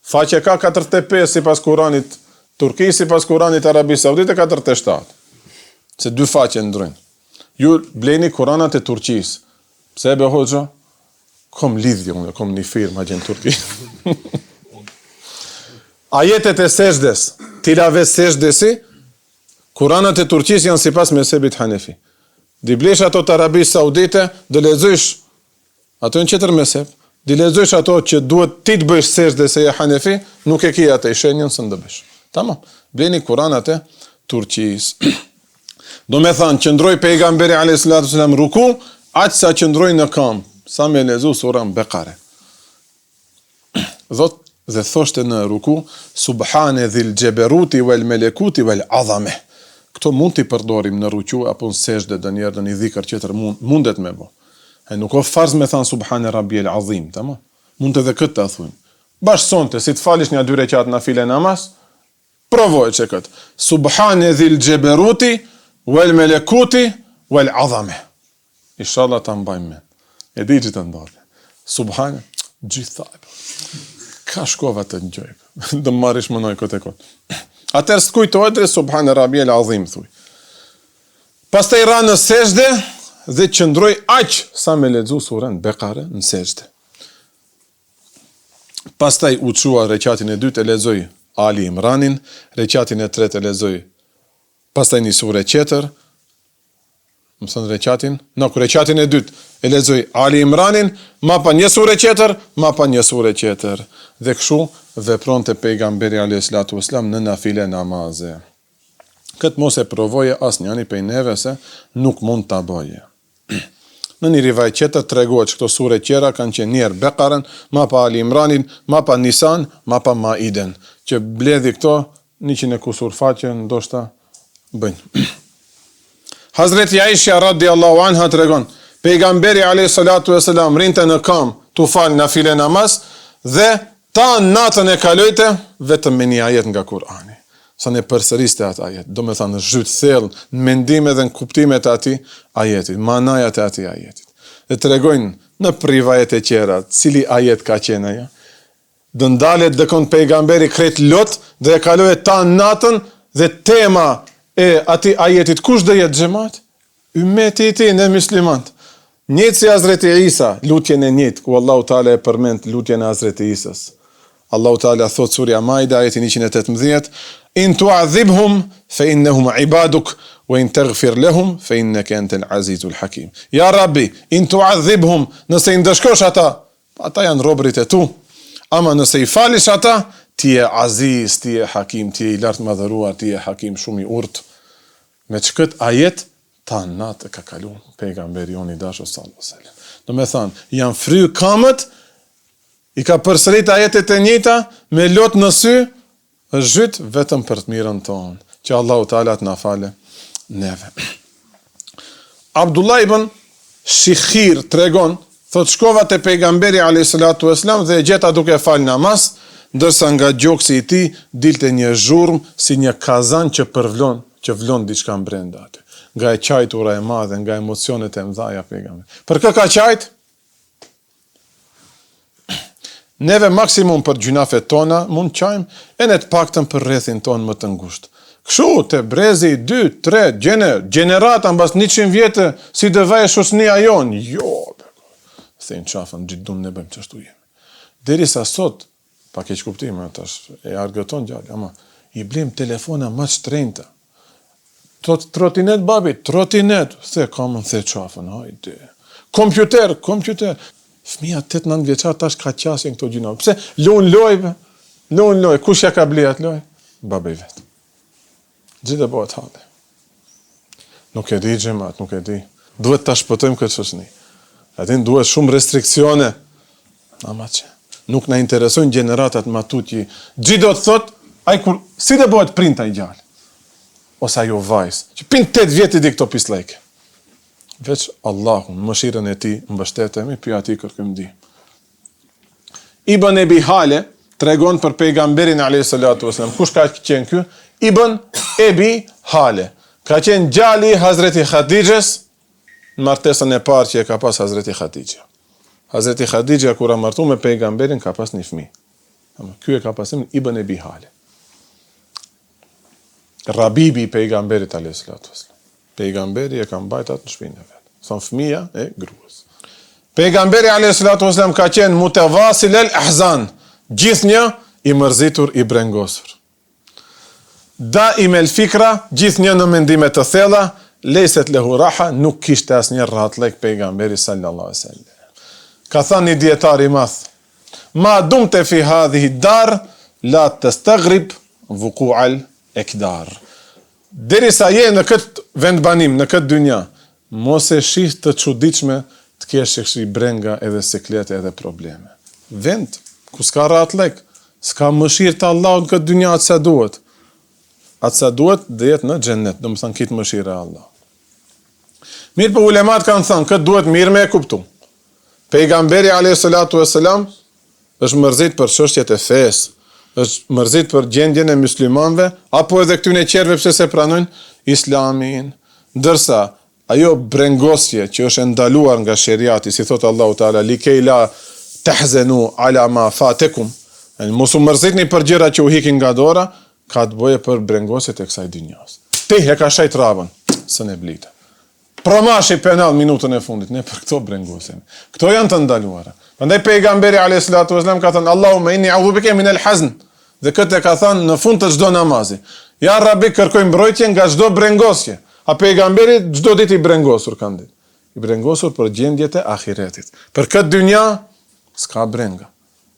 Faqe ka 45 sipas Kuranit Turqi, sipas Kuranit Arabisë Saudite 47. Se dy faqe ndrojnë. Ju bleni Kuranat e Turqisë. Pse be hoxha? Kom lidhje unë, kom një firmë agjen Turqi. Ajetet e sejdës, tilave sejdesi, Kuranat e Turqisë janë sipas mezhebit Hanefi. Di blesh ato të Arabisë Saudite, do lexosh ato në qetër mezheb, di lexosh ato që duhet ti të bësh sejdë se je Hanefi, nuk e ke atë shenjën së ndëbesh. Tamam. Bleni Kuranat e Turqisë. Do me thanë, qëndroj pejgamberi a.s. ruku, aq sa qëndroj në kam, sa me lezu surën Bekare. Dhe thoshte në ruku, Subhane dhil gjeberuti vel melekuti vel adhame. Këto mund t'i përdorim në ruku, apo në sejde dë njerë, në një dhikër qëtër mundet me bo. Nuk o farz me thanë Subhane Rabiel Azim, tama? Mund të dhe këtë të thujmë. Bashë sonte, si të falish një 2 rekat në file namaz, provoj që këtë. Subhane dhil gjeberuti vel melekuti vel adhame. Inshallah ta mbajmë men. E di që të ndodhe. Subhane, gjitha. Ka shkova të njëjë. Dë marish mënoj këtë e këtë. Atër s'kujtojt dhe Subhane Rabiel Azim, thuj. Pas të i ra në sejde dhe qëndroj aq sa me ledzu surën Bekare në sejde. Pas të i uqua reqatin e 2 e lezoj Ali Imranin, reqatin e 3 e lezoj pas të i një surë qeter, më thënë reqatin, reqatin e 2 e lezoj Ali Imranin, ma pa një surë qeter, ma pa një surë qeter. Dhe këshu vepron të pejgamberi a.s. në nafile namaze. Këtë mos e provoje as njani pej neve se nuk mund të boje. Në një rivaj qeter të regohet që këto surë qera kanë qenë njerë Bekaren, ma pa Ali Imranin, ma pa Nisan, ma pa Maiden. Që bledhi këto 100 e kusur faqe, ndoshta bëjnë. Hazreti Aisha radiallahu anha të regon, pejgamberi a.s. rinte në kam të falë në file namaz dhe ta natën e kalojte vetëm me një ajet nga Kurani. Sa ne përsëriste atë ajet, do me thanë zhytë thellë në mendime dhe në kuptimet e ati ajetit, manajat e ati ajetit. Dhe të regojnë në privajet e qera, cili ajet ka qenë aja. Dë ndalet dhe konë pejgamberi kret lot dhe e kalojte ta natën dhe tema e ati ajetit, kush dhe jetë gjemat? Ymeti ti në muslimant. Njëtë si Hazreti Isa, lutjen e njëtë, ku Allahu Teala e përmend lutjen e Hazreti Isës. Allahu Teala thot surja Maida, ajetin 118, in tu'adhibhum, fe innehum ibaduk, wa in tëgfir lehum, fe inneke entel azizul hakim. Ja Rabbi, in tu'adhibhum, nëse i ndëshkosh ata janë robrit e tu, ama nëse i falish ata, ti e aziz, ti e hakim, ti e i lartë madhëruar, ti e hakim shumë i urtë. Me që këtë ajet, ta natë ka kalu pejgamberi joni dasho sallallahu alaihi wasallam. Do me thanë, janë fry kamët, i ka përsërit ajetet e njëta, me lot në sy, është zhyt vetëm për të mirën tonë, që Allahu Teala të na fale neve. Abdullah ibn Shikhir tregon, thot shkova te pejgamberi alayhi salatu wasalam dhe e gjeta duke fal namaz, ndërsa nga gjoksi i tij dilte një zhurmë si një kazan që përvlon, që vlon diçka brenda aty. Nga e qajtura e madhe, nga emocionet e mdhaja pejgamberi. Për kë ka qajt? Neve maksimum për gjunafet tona mund qajmë, e në të paktën për rrethin tonë më të ngushtë. Kështu të brezi 2, 3, generata mbas 100 vjetë si dëvaj e shosnia jonë. Jo, thejnë qafën, gjithdun ne bëjmë qështu jemi. Deri sa sot, pa keq kuptime, tash e argëton gjallë, ama i blim telefona më shtrenjta. Trotinet, babi, trotinet, the kamën, the qafën, hajde. Kompjuter. Fëmija 8-9 vjeçar tash ka qasjen këto gjuna. Pse? Lun loj, kush ja ka bliat loj? Babi vetë. Gjithë e bëhet halë. Nuk e di gjemat, nuk e di. Duhet ta shpëtojmë këtë shoqëni. Atin duhet shumë restriksione. Ama që. Nuk na interesojnë gjeneratat matutji. Gjithë do të thot, si dhe bëhet printa i gjallë? Ose ajo vajzë, që pin 8 vjetë i di këto pislejke. Veç Allahun, mëshirën e tij mbështetemi, pi atij kërkojmë ndihmë. Ibn Ebi Hale tregon për pejgamberin alayhis salatu wasallam. Kush ka qenë ky? Ibn Ebi Hale. Ka qenë gjali Hazreti Khadijës në martesën e parë që e ka pas Hazreti Khadija. Hazreti Khadija kur a martu me pejgamberin ka pas një fëmijë. Ky e ka pas emrin Ibn Ebi Hale. Rabibi i pejgamberit alayhis salatu wasallam. Pejgamberi e ka mbajtur në shtëpinë e vet. Son fëmia e gruas. Pejgamberi alayhis salatu wasallam ka qenë mutavasil al-ahzan, gjithnjë i mërzitur, i brengosur. Daim el-fikra, gjithnjë në mendime të thella, lejset lehu raha, nuk kishte asnjë rahatlek pejgamberi sallallahu alaihi wasallam. Ka thënë një dietar i madh, ma dumte fi hadhihi dar, la tastaghrib wuqu'al ekdar. Derisa je në këtë vendbanim, në këtë dynja, mos e shih të çuditshme të kesh që brenga edhe seklete edhe probleme. Vend ku s'ka rahatlek, s'ka mëshirë të Allahut në këtë dynja atë sa duhet. Atë sa duhet dhe jetë në xhennet, do të thonë kitë mëshirë e Allah. Mirë po ulemat kanë thënë, këtë duhet mirë me e kuptu. Pejgamberi alayhis salatu wassalam është mërzit për çështjet e fesë, është mërzit për gjendjen e muslimanëve, apo edhe këtyne qerve pse se pranojnë islamin. Ndërsa ajo brengosje që është ndaluar nga sheriati, si thot Allahu Teala, likej la tahzanu ala ma fatekum, mos u mërzitni për gjëra që u hikin nga dora, ka të bëje për brengosjet e kësaj dynjas. Ti e ka shajt rabën, së ne blite. Promashi penal minutën e fundit, ne për këto brengosjemi. Këto janë të ndaluara. Prandaj pejgamberi alayhis salatu wasallam ka thënë Allahumma inni a'udhu bika min al-hazn. Dhe këtë e ka thënë në fund të çdo namazi. Ja Rabbi, kërkoj mbrojtje nga çdo brengosje. A pejgamberi çdo ditë i brengosur kanë ditë. I brengosur për gjendjet e ahiretit. Për këtë dynja s'ka brenga.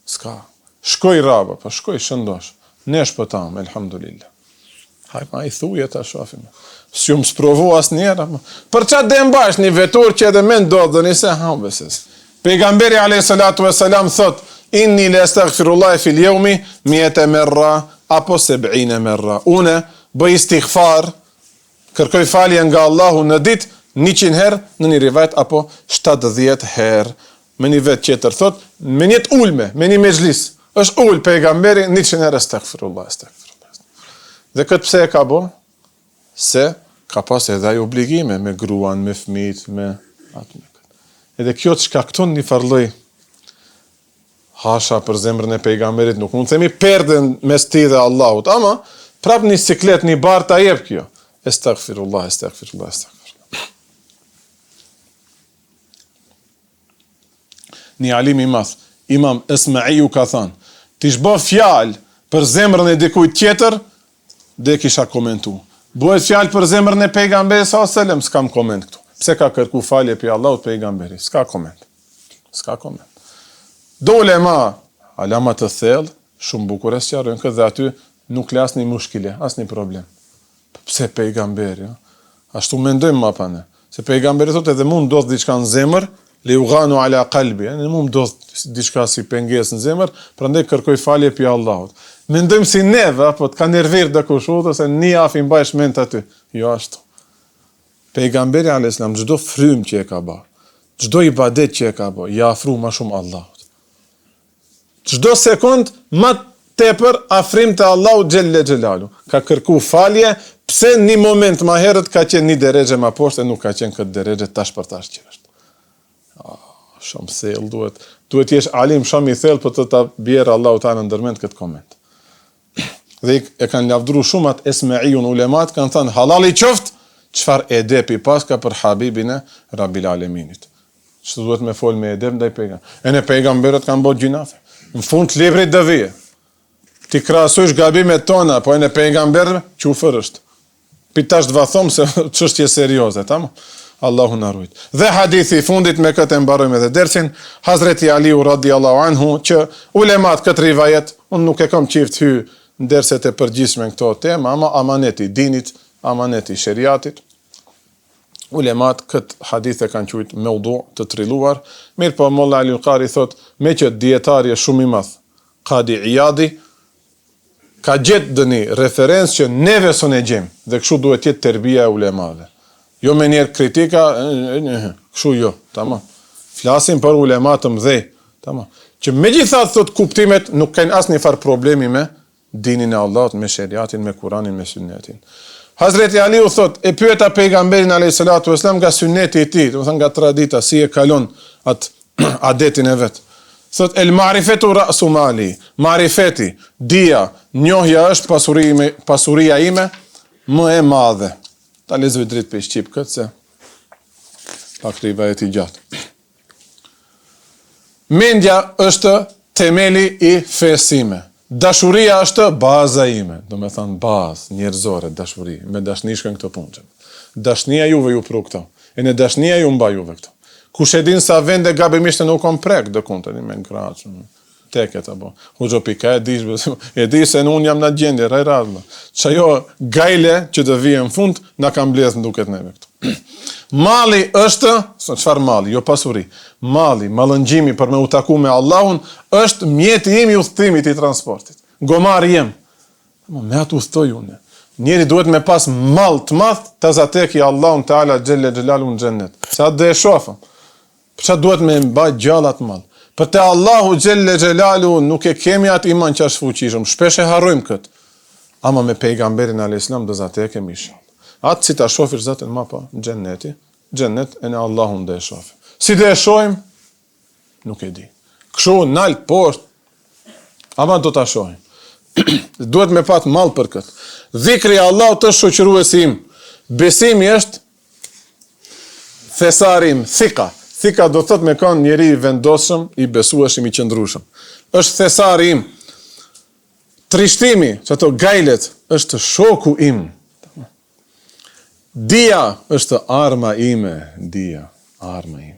S'ka. Shkoj raba, po shkoj shëndosh. Ne shpëtam, elhamdulillah. Hajma i thuje ta shohim. S'ju më sprovu asnjëherë. Për çfarë dhe mbash një vetur që edhe me ndodheni se hambeses. Pejgamberi alayhis salatu wassalam thot: inni la astaghfirullah fil yawmi 100 marra apo 70 marra. Unë bëj istighfar, kërkoj falje nga Allahu në ditë 100 herë, në një rivayet apo 70 herë. Me një vetë tjetër thot, me një ulme, me një mezhlis. Është ul pejgamberi 100 herë astaghfirullah. Dhe këtë pse e ka bo? Se ka pas edhe ai obligime me gruan, me fëmijët, me atë. Edhe kjo të shkakton një farlloj hasha për zemrën e pejgamberit, nuk mund të themi perdën mes tij dhe Allahut, ama prap një siklet, një bar ta jep kjo. Astaghfirullah, astaghfirullah, astaghfirullah. Një alim i madh, Imam Ismaiu ka thënë, ti shbo fjalë për zemrën e dikujt tjetër, dhe kisha komentu. Bëhet fjalë për zemrën e pejgamberit sallallahu alajhi wasallam, s'kam koment këtu. Pse ka kërku falje për Allahut pejgamberi? S'ka koment. S'ka koment. Dole ma alama të thellë, shumë bukur e sqarojnë këtë dhe aty nuk le asnjë mushkile, asnjë problem. Pse pejgamberi? Ashtu mendojmë ma pa ne. Se pejgamberi thotë edhe mund ndodh diçka në zemër, li ughanu ala qalbi, ne mund ndodh diçka si pengesë në zemër, prandaj kërkoj falje për Allahut. Mendojmë si neve, apo të ka nervir dikush ose një afi mbajsh mend aty. Jo ashtu. Pejgamberi alayhis salam çdo frym që e ka bë, çdo ibadet që e ka bë, ja afru më shumë Allahut. Çdo sekond më tepër afrim te Allahu xhelle xhelalu. Ka kërku falje, pse një moment më herët ka qenë një derexhe më poshtë, nuk ka qenë këtë derexhe tash për tash që është. Shumë thellë duhet të jesh alim shumë i thellë për të ta bjerë Allahu taala ndërmend këtë koment. Dhe e kanë lavdëruar shumë atë Ismaiun ulemat, kanë thënë halal i qoftë çfarë edepi paska për Habibin e Rabbil Aleminit. Ç'do duhet me fol me edep ndaj pejgamberit. E ne pejgamberët kanë bërë gjunafe. Në fund të librit do vije. Ti krahasosh gabimet tona, po e ne pejgamberëve çufër është. Pitash të vathom se çështje serioze, tamam? Allahu na ruaj. Dhe hadithi i fundit me këtë mbarojmë edhe dersin, Hazreti Aliu radhiyallahu anhu, që ulemat këtë rivajet, unë nuk e kam qift hy në derset e përgjithshme në këto tema, ama amaneti dinit, amaneti sheriatit. Ulemat këtë hadith e kanë quajtur maudu, të trilluar. Mirë po Molla Ali Qari thot, me që dietari është shumë i madh, Qadi Iyadi ka gjetë dëni referencë që neve son e gjem, dhe kështu duhet jetë terbia e ulemave. Jo me njerë kritika, kështu jo, tamam. Flasim për ulema të mëdhej, tamam. Që megjithatë thot kuptimet nuk kanë asnjë far problemi me dinin e Allahut, me sheriatin, me Kuranin, me sunnetin. Hazreti Aliu thot, e pyeta pejgamberin alayhis salatu wasalam nga sunneti i tij, do të thënë nga tradita, si e kalon atë adetin e vet. Thot el ma'rifetu ra'su mali, ma'rifeti, dia, njohja është pasuria ime më e madhe. Ta lexoj drejt për shqip këtë se pak rivajeti gjatë. Mendja është temeli i fesime. Dashuria është baza ime, do me thënë bazë, njerëzore, dashuri, me dashni shkën këto punë. Dashnia juve ju pru këto, e në dashnia ju mba juve këto. Kush e din sa vende gabimisht nuk kom prek, dhe kuntën, me ngraqë, teket, apo, hoxho pika, e di se në unë jam në gjendje, rajradhme. Që jo gajle që të vijë në fund, na kam blezë në duket neve këto. Mali është, çfarë mali, jo pasuri, mali, mallëngjimi për me u taku me Allahun, është mjeti im i udhëtimit i transportit. Gomari jem. Me atë udhtoj unë. Njeri duhet me pas mall të madh të zateki Allahun Teala xhelle xhelalu në xhennet. Sa do e shohëm. Pse duhet me mbaj gjallat mall. Për te Allahu xhelle xhelalu nuk e kemi atë iman që është fuqishëm. Shpesh e harrojmë kët. Ama me pejgamberin alayhis salam do zatekemi inshallah. Atë si ta shofish Zotin ma pa, në gjenneti, gjennet e në Allahun dhe e shofi. Si dhe e shojmë, nuk e di. Kështu nalt poshtë, ama do ta shohim. Duhet me pat mall për këtë. Dhikri Allahut është shoqëruesi im. Besimi është thesarim, thika. Thika do thot me kanë njeri i vendosshëm, i besueshëm, i qëndrueshëm. Është thesari im. Trishtimi, që ato gajlet, është shoku im. Dia është arma ime, dia, arma ime.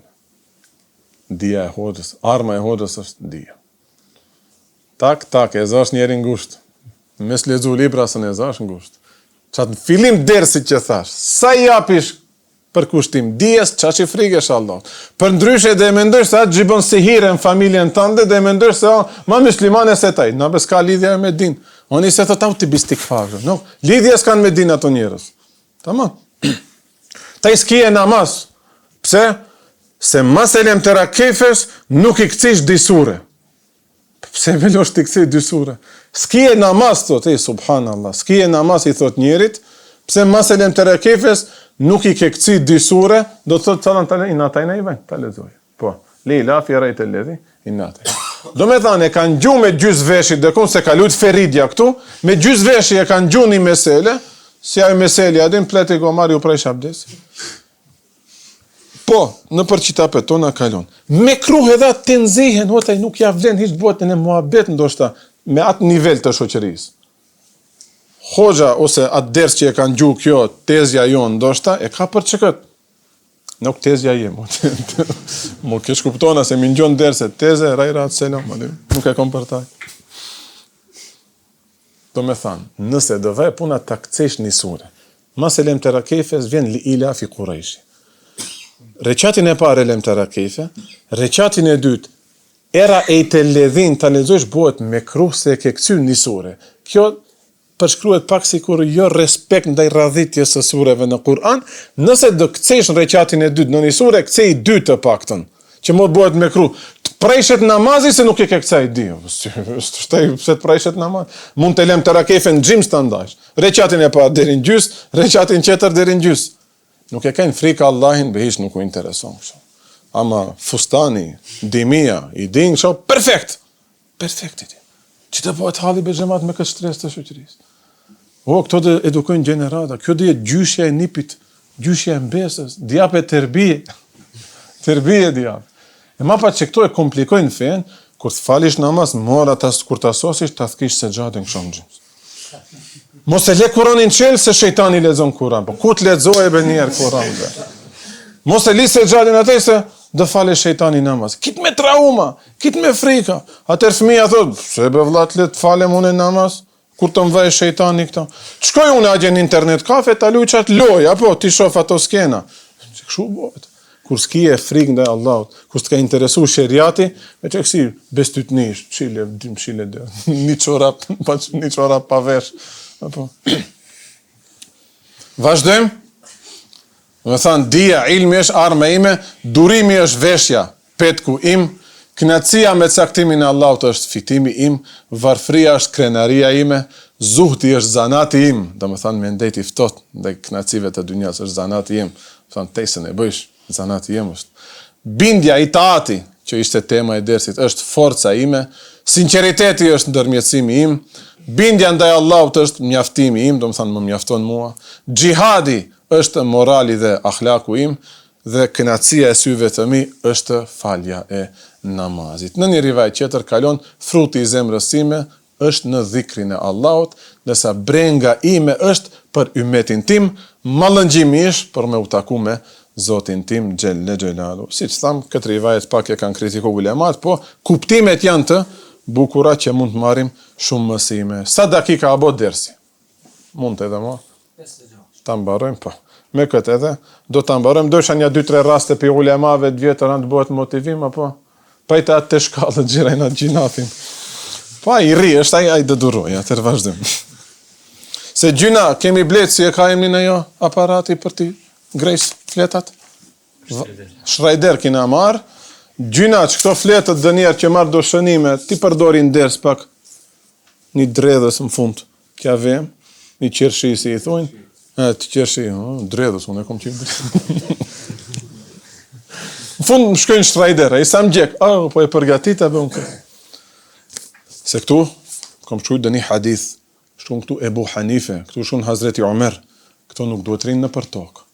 Dia e hodës, arma e hodës është dia. Tak, e zash njeri ngusht. Mes lexu libra së ne zash ngusht. Qatë në filim dersit që thash, sa i japish për kushtim, dijes qa që frikesh Allah. Për ndryshe dhe e mendosh se atë gjibon si hire në familjen tënde dhe e mendosh se ma muslimane se taj. Në bes ka lidhja me din. Oni se thot au të bistik fakë. No, lidhja s'kan me din ato njerës. Tamam. Ta i s'kije namaz. Pse? Se maselem të rakefes nuk i këcish disure. Pse velosh të këcish disure? S'kije namaz, thot, subhanallah, s'kije namaz i thot njerit, pse maselem të rakefes nuk i ke këci disure, do të thot salan tale, inatajna i ven, ta lezoj. Po, lejla, fjera i të ledhi, inataj. Do me thane, e kanë gju me gjys veshit, dhe kun se ka lujt feridja këtu, me gjys veshit e kanë gju një mesele, si aj meseli, adin pleti gomari u prej shabdes. Po, në përqita për tona kalon. Me kruh edhe atë të nëzihen, hotaj nuk ja vlen hiç botën e muhabet ndoshta me atë nivel të shoqërisë. Hoxha ose atë ders që e kanë gju kjo, tezja jo ndoshta, e ka për çkëtë. Nuk tezja jem. Mo kesh kuptona se mi ngjon derset, teze, rajrat, selam, nuk e kom për taj. Do me thanë, nëse do vaj puna të këcesh një sure, maselem të rakefes vjen li ila fi Qurayshi. Reqatin e parë lem të rakefe, reqatin e dytë, era e i të ledhin të lezojsh bëhet me kruh se e ke këcy një sure. Kjo përshkruhet pak si kur jo respekt ndaj radhitjes së sureve në Kur'an, nëse do këcesh në reqatin e dytë në një sure, këcej dytë të paktën, që mod bëhet me kruh. Të prejshet namazi se nuk e ke këcaj dio. Shtaj pse të prejshet namaz. Mund të lem të rakefe në gjim së ndash. Reqatin e parë deri në gjys, reqatin qetër deri në gjys. Nuk e kanë frikë Allahin, behish nuk u intereson. Ama fustani, dimia, i din, perfekt. Perfekt i din. Që të bëhet halli be xhamat me këtë stres të shoqërisë. Këto të edukojnë gjenerata. Kjo dhe gjyshja e nipit, gjyshja e mbesës, djape tërbije. Tërbije djape. E ma pa që këto e komplikojnë fen, kur të falish namaz, mora kur të asosish, të thkish se gjatën këshom gjimës. Mos e le Kur'anin qelë se shejtani lexon Kur'an. Po ku të lexoje be njerë Kur'an? Mos e li se gjatën atej se do fale shejtani namaz. Kit me trauma, kit me frika. Atër fëmija thot, se be vllat le të falem unë namaz, kur të mvaj shejtani këta. Shkoj unë agje në internet kafe, ta luj qatë loj, apo ti shof ato skena. Kështu bëhet. Kur s'ki e frikë ndaj Allahut, kur s'ka interesu sheriati, me që kësi bestytnish, qile dhe, një qorap pa vesh. Apo. Vazhdojmë. Do të thonë dia, ilmi është arma ime, durimi është veshja, petku im, kënaqësia me caktimin e Allahut është fitimi im, varfëria është krenaria ime, zuhdi është zanati im, domethënë me ndeti ftohtë ndaj kënaqësive të dunjas është zanati im, thonë tesën e bësh, zanati im është. Bindja, itaati, që ishte tema e dersit, është forca ime, sinqeriteti është ndërmjetësimi im, bindja ndaj Allahut është mjaftimi im, domethënë më mjafton mua, xhihadi është morali dhe akhlaku im, dhe kënaqësia e syve të mi është falja e namazit. Në një rivaj tjetër kalon, fruti i zemrës time është në dhikrin e Allahut, ndërsa brenga ime është për ummetin tim, mallëngjimisht për me u taku me Zotin tim Xhelle Xhelalu. Siç tham, këtë rivajet pak e kanë kritikuar ulemat, po kuptimet janë të bukura që mund të marrim shumë mësime. Sa dakika apo dersi? Mund të edhe më? Ta mbarojmë, po. Me këtë edhe, do të mbarojmë, dojshë një 2-3 raste për ulemave të vjetër anë të bëhet motivim, apo pajta atë të shkallët gjirajnë atë gjinafin. Pa, i ri, është ai dëduroj, atër vazhdim. Se gjyna, kemi bletë si e ka emnin e jo aparati për ti grejs fletat? Shrajder kina marë, gjyna që këto fletët dë njerë që marë do shënime, ti përdori në ders pak një dredhës në fund, kja vem, një qërshi si i thujnë, të qërshi, dredhës, unë e kom qikë dredhës. Në fund më shkojnë shrajder, i sa më gjek, po e përgatit e bë unë këtë. Se këtu, kom shkujt dhe një hadith, shkun këtu Ebu Hanife, këtu shkun Hazreti Omer, këto nuk duhet rinë në për tokë.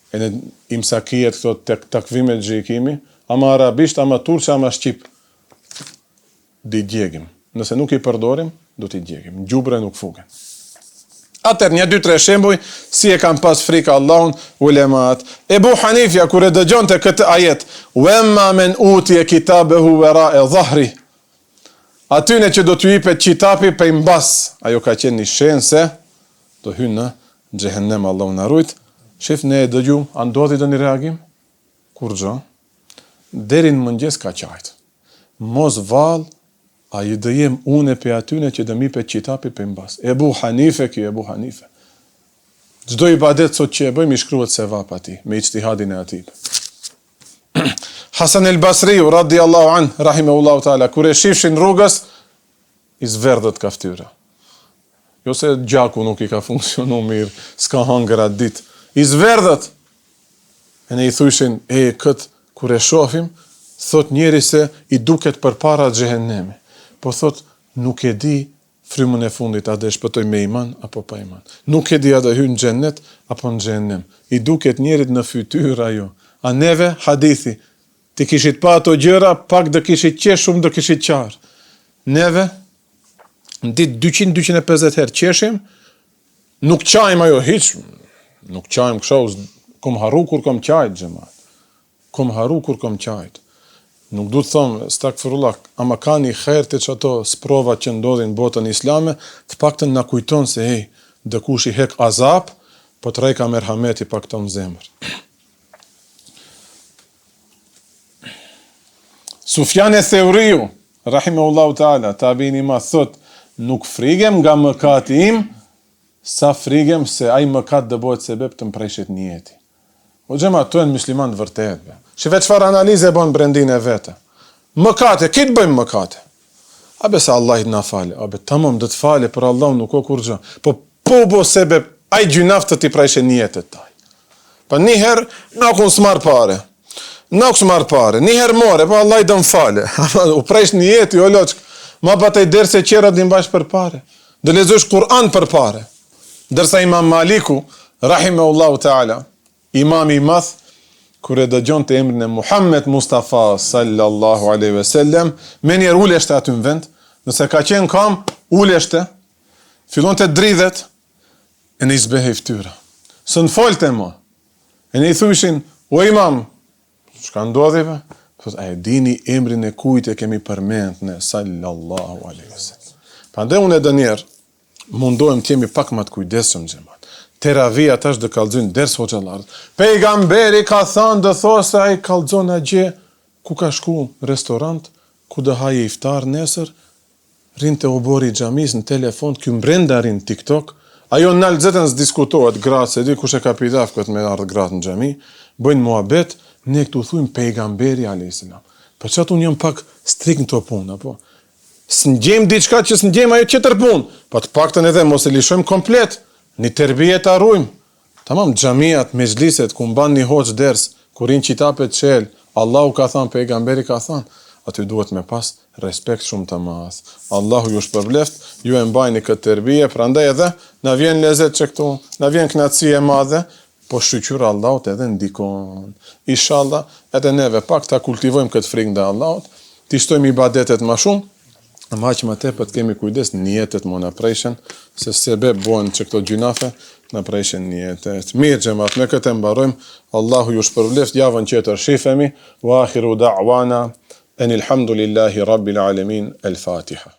E në imsakijet këto takvimet gjikimi, ama arabisht, ama turqë, ama shqip, di djegim. Nëse nuk i përdorim, do t'i djegim. Gjubre nuk fugen. Atër, 1-2-3 shembuj, si e kam pas frika Allahun, ulemat. Ebu Hanifja, kur e dëgjon të këtë ajet, "Wemma men utje kitabehu vera e dhahri", atyne që do t'ju jepet qitapi për mbas, ajo ka qenë një shenë se do hynë në xhehenem, Allahu na rujt. Shef, ne e dëgjum, a ndodhi dhe një reagim? Kur gjo? Deri në mëngjes ka qajtë. Mos val, a i dëjem une për atyne që dëmi për qitapi për mbas. Ebu Hanife, Ebu Hanife. Çdo ibadet sot që e bëjmë, i shkruhet sevap ati, me ijtihadin e ati. Hasan el Basriu, radiallahu an, rahimehullahu taala, kur e shifshin rrugës, i zverdhët kaftyra. Jo se gjaku nuk i ka funksionu mirë, s'ka hangër atë ditë. I zverdhët. E ne i thujshin, këtë, kur e shohim, thot njeri se i duket për para xhehenemi. Po thot, nuk e di frymën e fundit, a dhe shpëtoj me iman, apo pa iman. Nuk e di a dhe hynë në xhennet, apo në xhehenem. I duket njerit në fytyrë ajo. A neve, hadithi, ti kishit pa ato gjëra, pak dhe kishit qesh, shumë dhe kishit qarë. Neve, në ditë 200-250 herë qeshim, nuk qajmë ajo hiq, nuk qajmë këshau, kom haru kur kom qajtë, xhamat. Kom haru kur kom qajtë. Nuk du të thomë, stakfirullah, ama ka një herë të që ato sprova që ndodhin botën islame, të paktën na kujton se, dëkush i hek azap, po të rejka merhameti pak të më zemër. Sufjan e Theuriu, rahimehullahu taala, tabini ma thot, nuk frigem nga mëkati im, sa frigem se ai mëkat do bëhet sebeb të mpreshit një jeti. O xhema, to janë musliman të vërtetë. Shifet çfarë analize bën brendin e vete. Mëkate, kitë bëjmë mëkate. A besa Allah i na fale, a be tamam do të fale për Allah nuk ka kur gjë. Po bo sebeb ai gjunaf të ti preshë një jetë taj. Pa një herë nuk unë s'marr pare. Nuk s'marr pare. Një herë more, po Allah i dëm fale. U presh një jetë, jo loçk. Ma bataj derse qera din bash për pare. Dhe lezosh Kur'an për pare. Dërsa Imam Maliku, rahimehullahu taala, imam i madh, kur e dëgjon të emrin e Muhammed Mustafa sallallahu alaihi wasallam, me njerë uleshte aty në vend, nëse ka qenë kam, uleshte, fillon të dridhet, e në izbehe i ftyra. Së në folte mo, e në i thushin, o imam, shka ndodhive? A e dini emrin e kujt e kemi përmend në sallallahu alaihi wasallam. Prandaj unë edhe njerë, mundohem të jemi pak më të kujdesshëm xhamat. Teravia tash dhe kallëzojnë ders hoxhallarët. Pejgamberi ka thënë dhe thosë ai kallëzon agje ku ka shku restorant, ku dhe haje iftar nesër, rinë të obori xhamis në telefon, ky mbrenda rinë TikTok, Ajo në alëzetën s'diskutohet, gratë, se di kush e ka pidaf këtë me ardhë gratë në xhami, bëjnë muhabet, ne këtu thujmë pejgamberi a.s. Po çat unë jam pak strikt në to punë, apo? S'ngjejmë diçka që s'ngjejmë ajo tjetër punë, po të paktën edhe mos e lishojmë komplet, një terbije ta rujmë. Tamam, xhamiat, mezhliset, ku mban një hoxh ders, ku rin qitapet çel, Allahu ka thënë, pejgamberi ka thënë, aty duhet me pas respekt shumë të madh. Allahu ju shpërbleft, ju e mbajni këtë terbije, prandaj edhe na vjen lezet që këtu, na vjen kënaqësi e madhe, po shqyra Allahut edhe ndikon. Inshallah, edhe neve pak ta kultivojmë këtë frikë ndaj Allahut, të shtojmë ibadetet më shumë, ama aq më tepër të kemi kujdes në jetët më na preshen, se sebeb bën që këto gjunafe na preshen në jetët. Mirë xhamat, me këtë mbarojmë. Allahu ju shpërbleft, javën tjetër shifemi, wa akhiru da'wana anil hamdulillahi rabbil alamin. El Fatiha.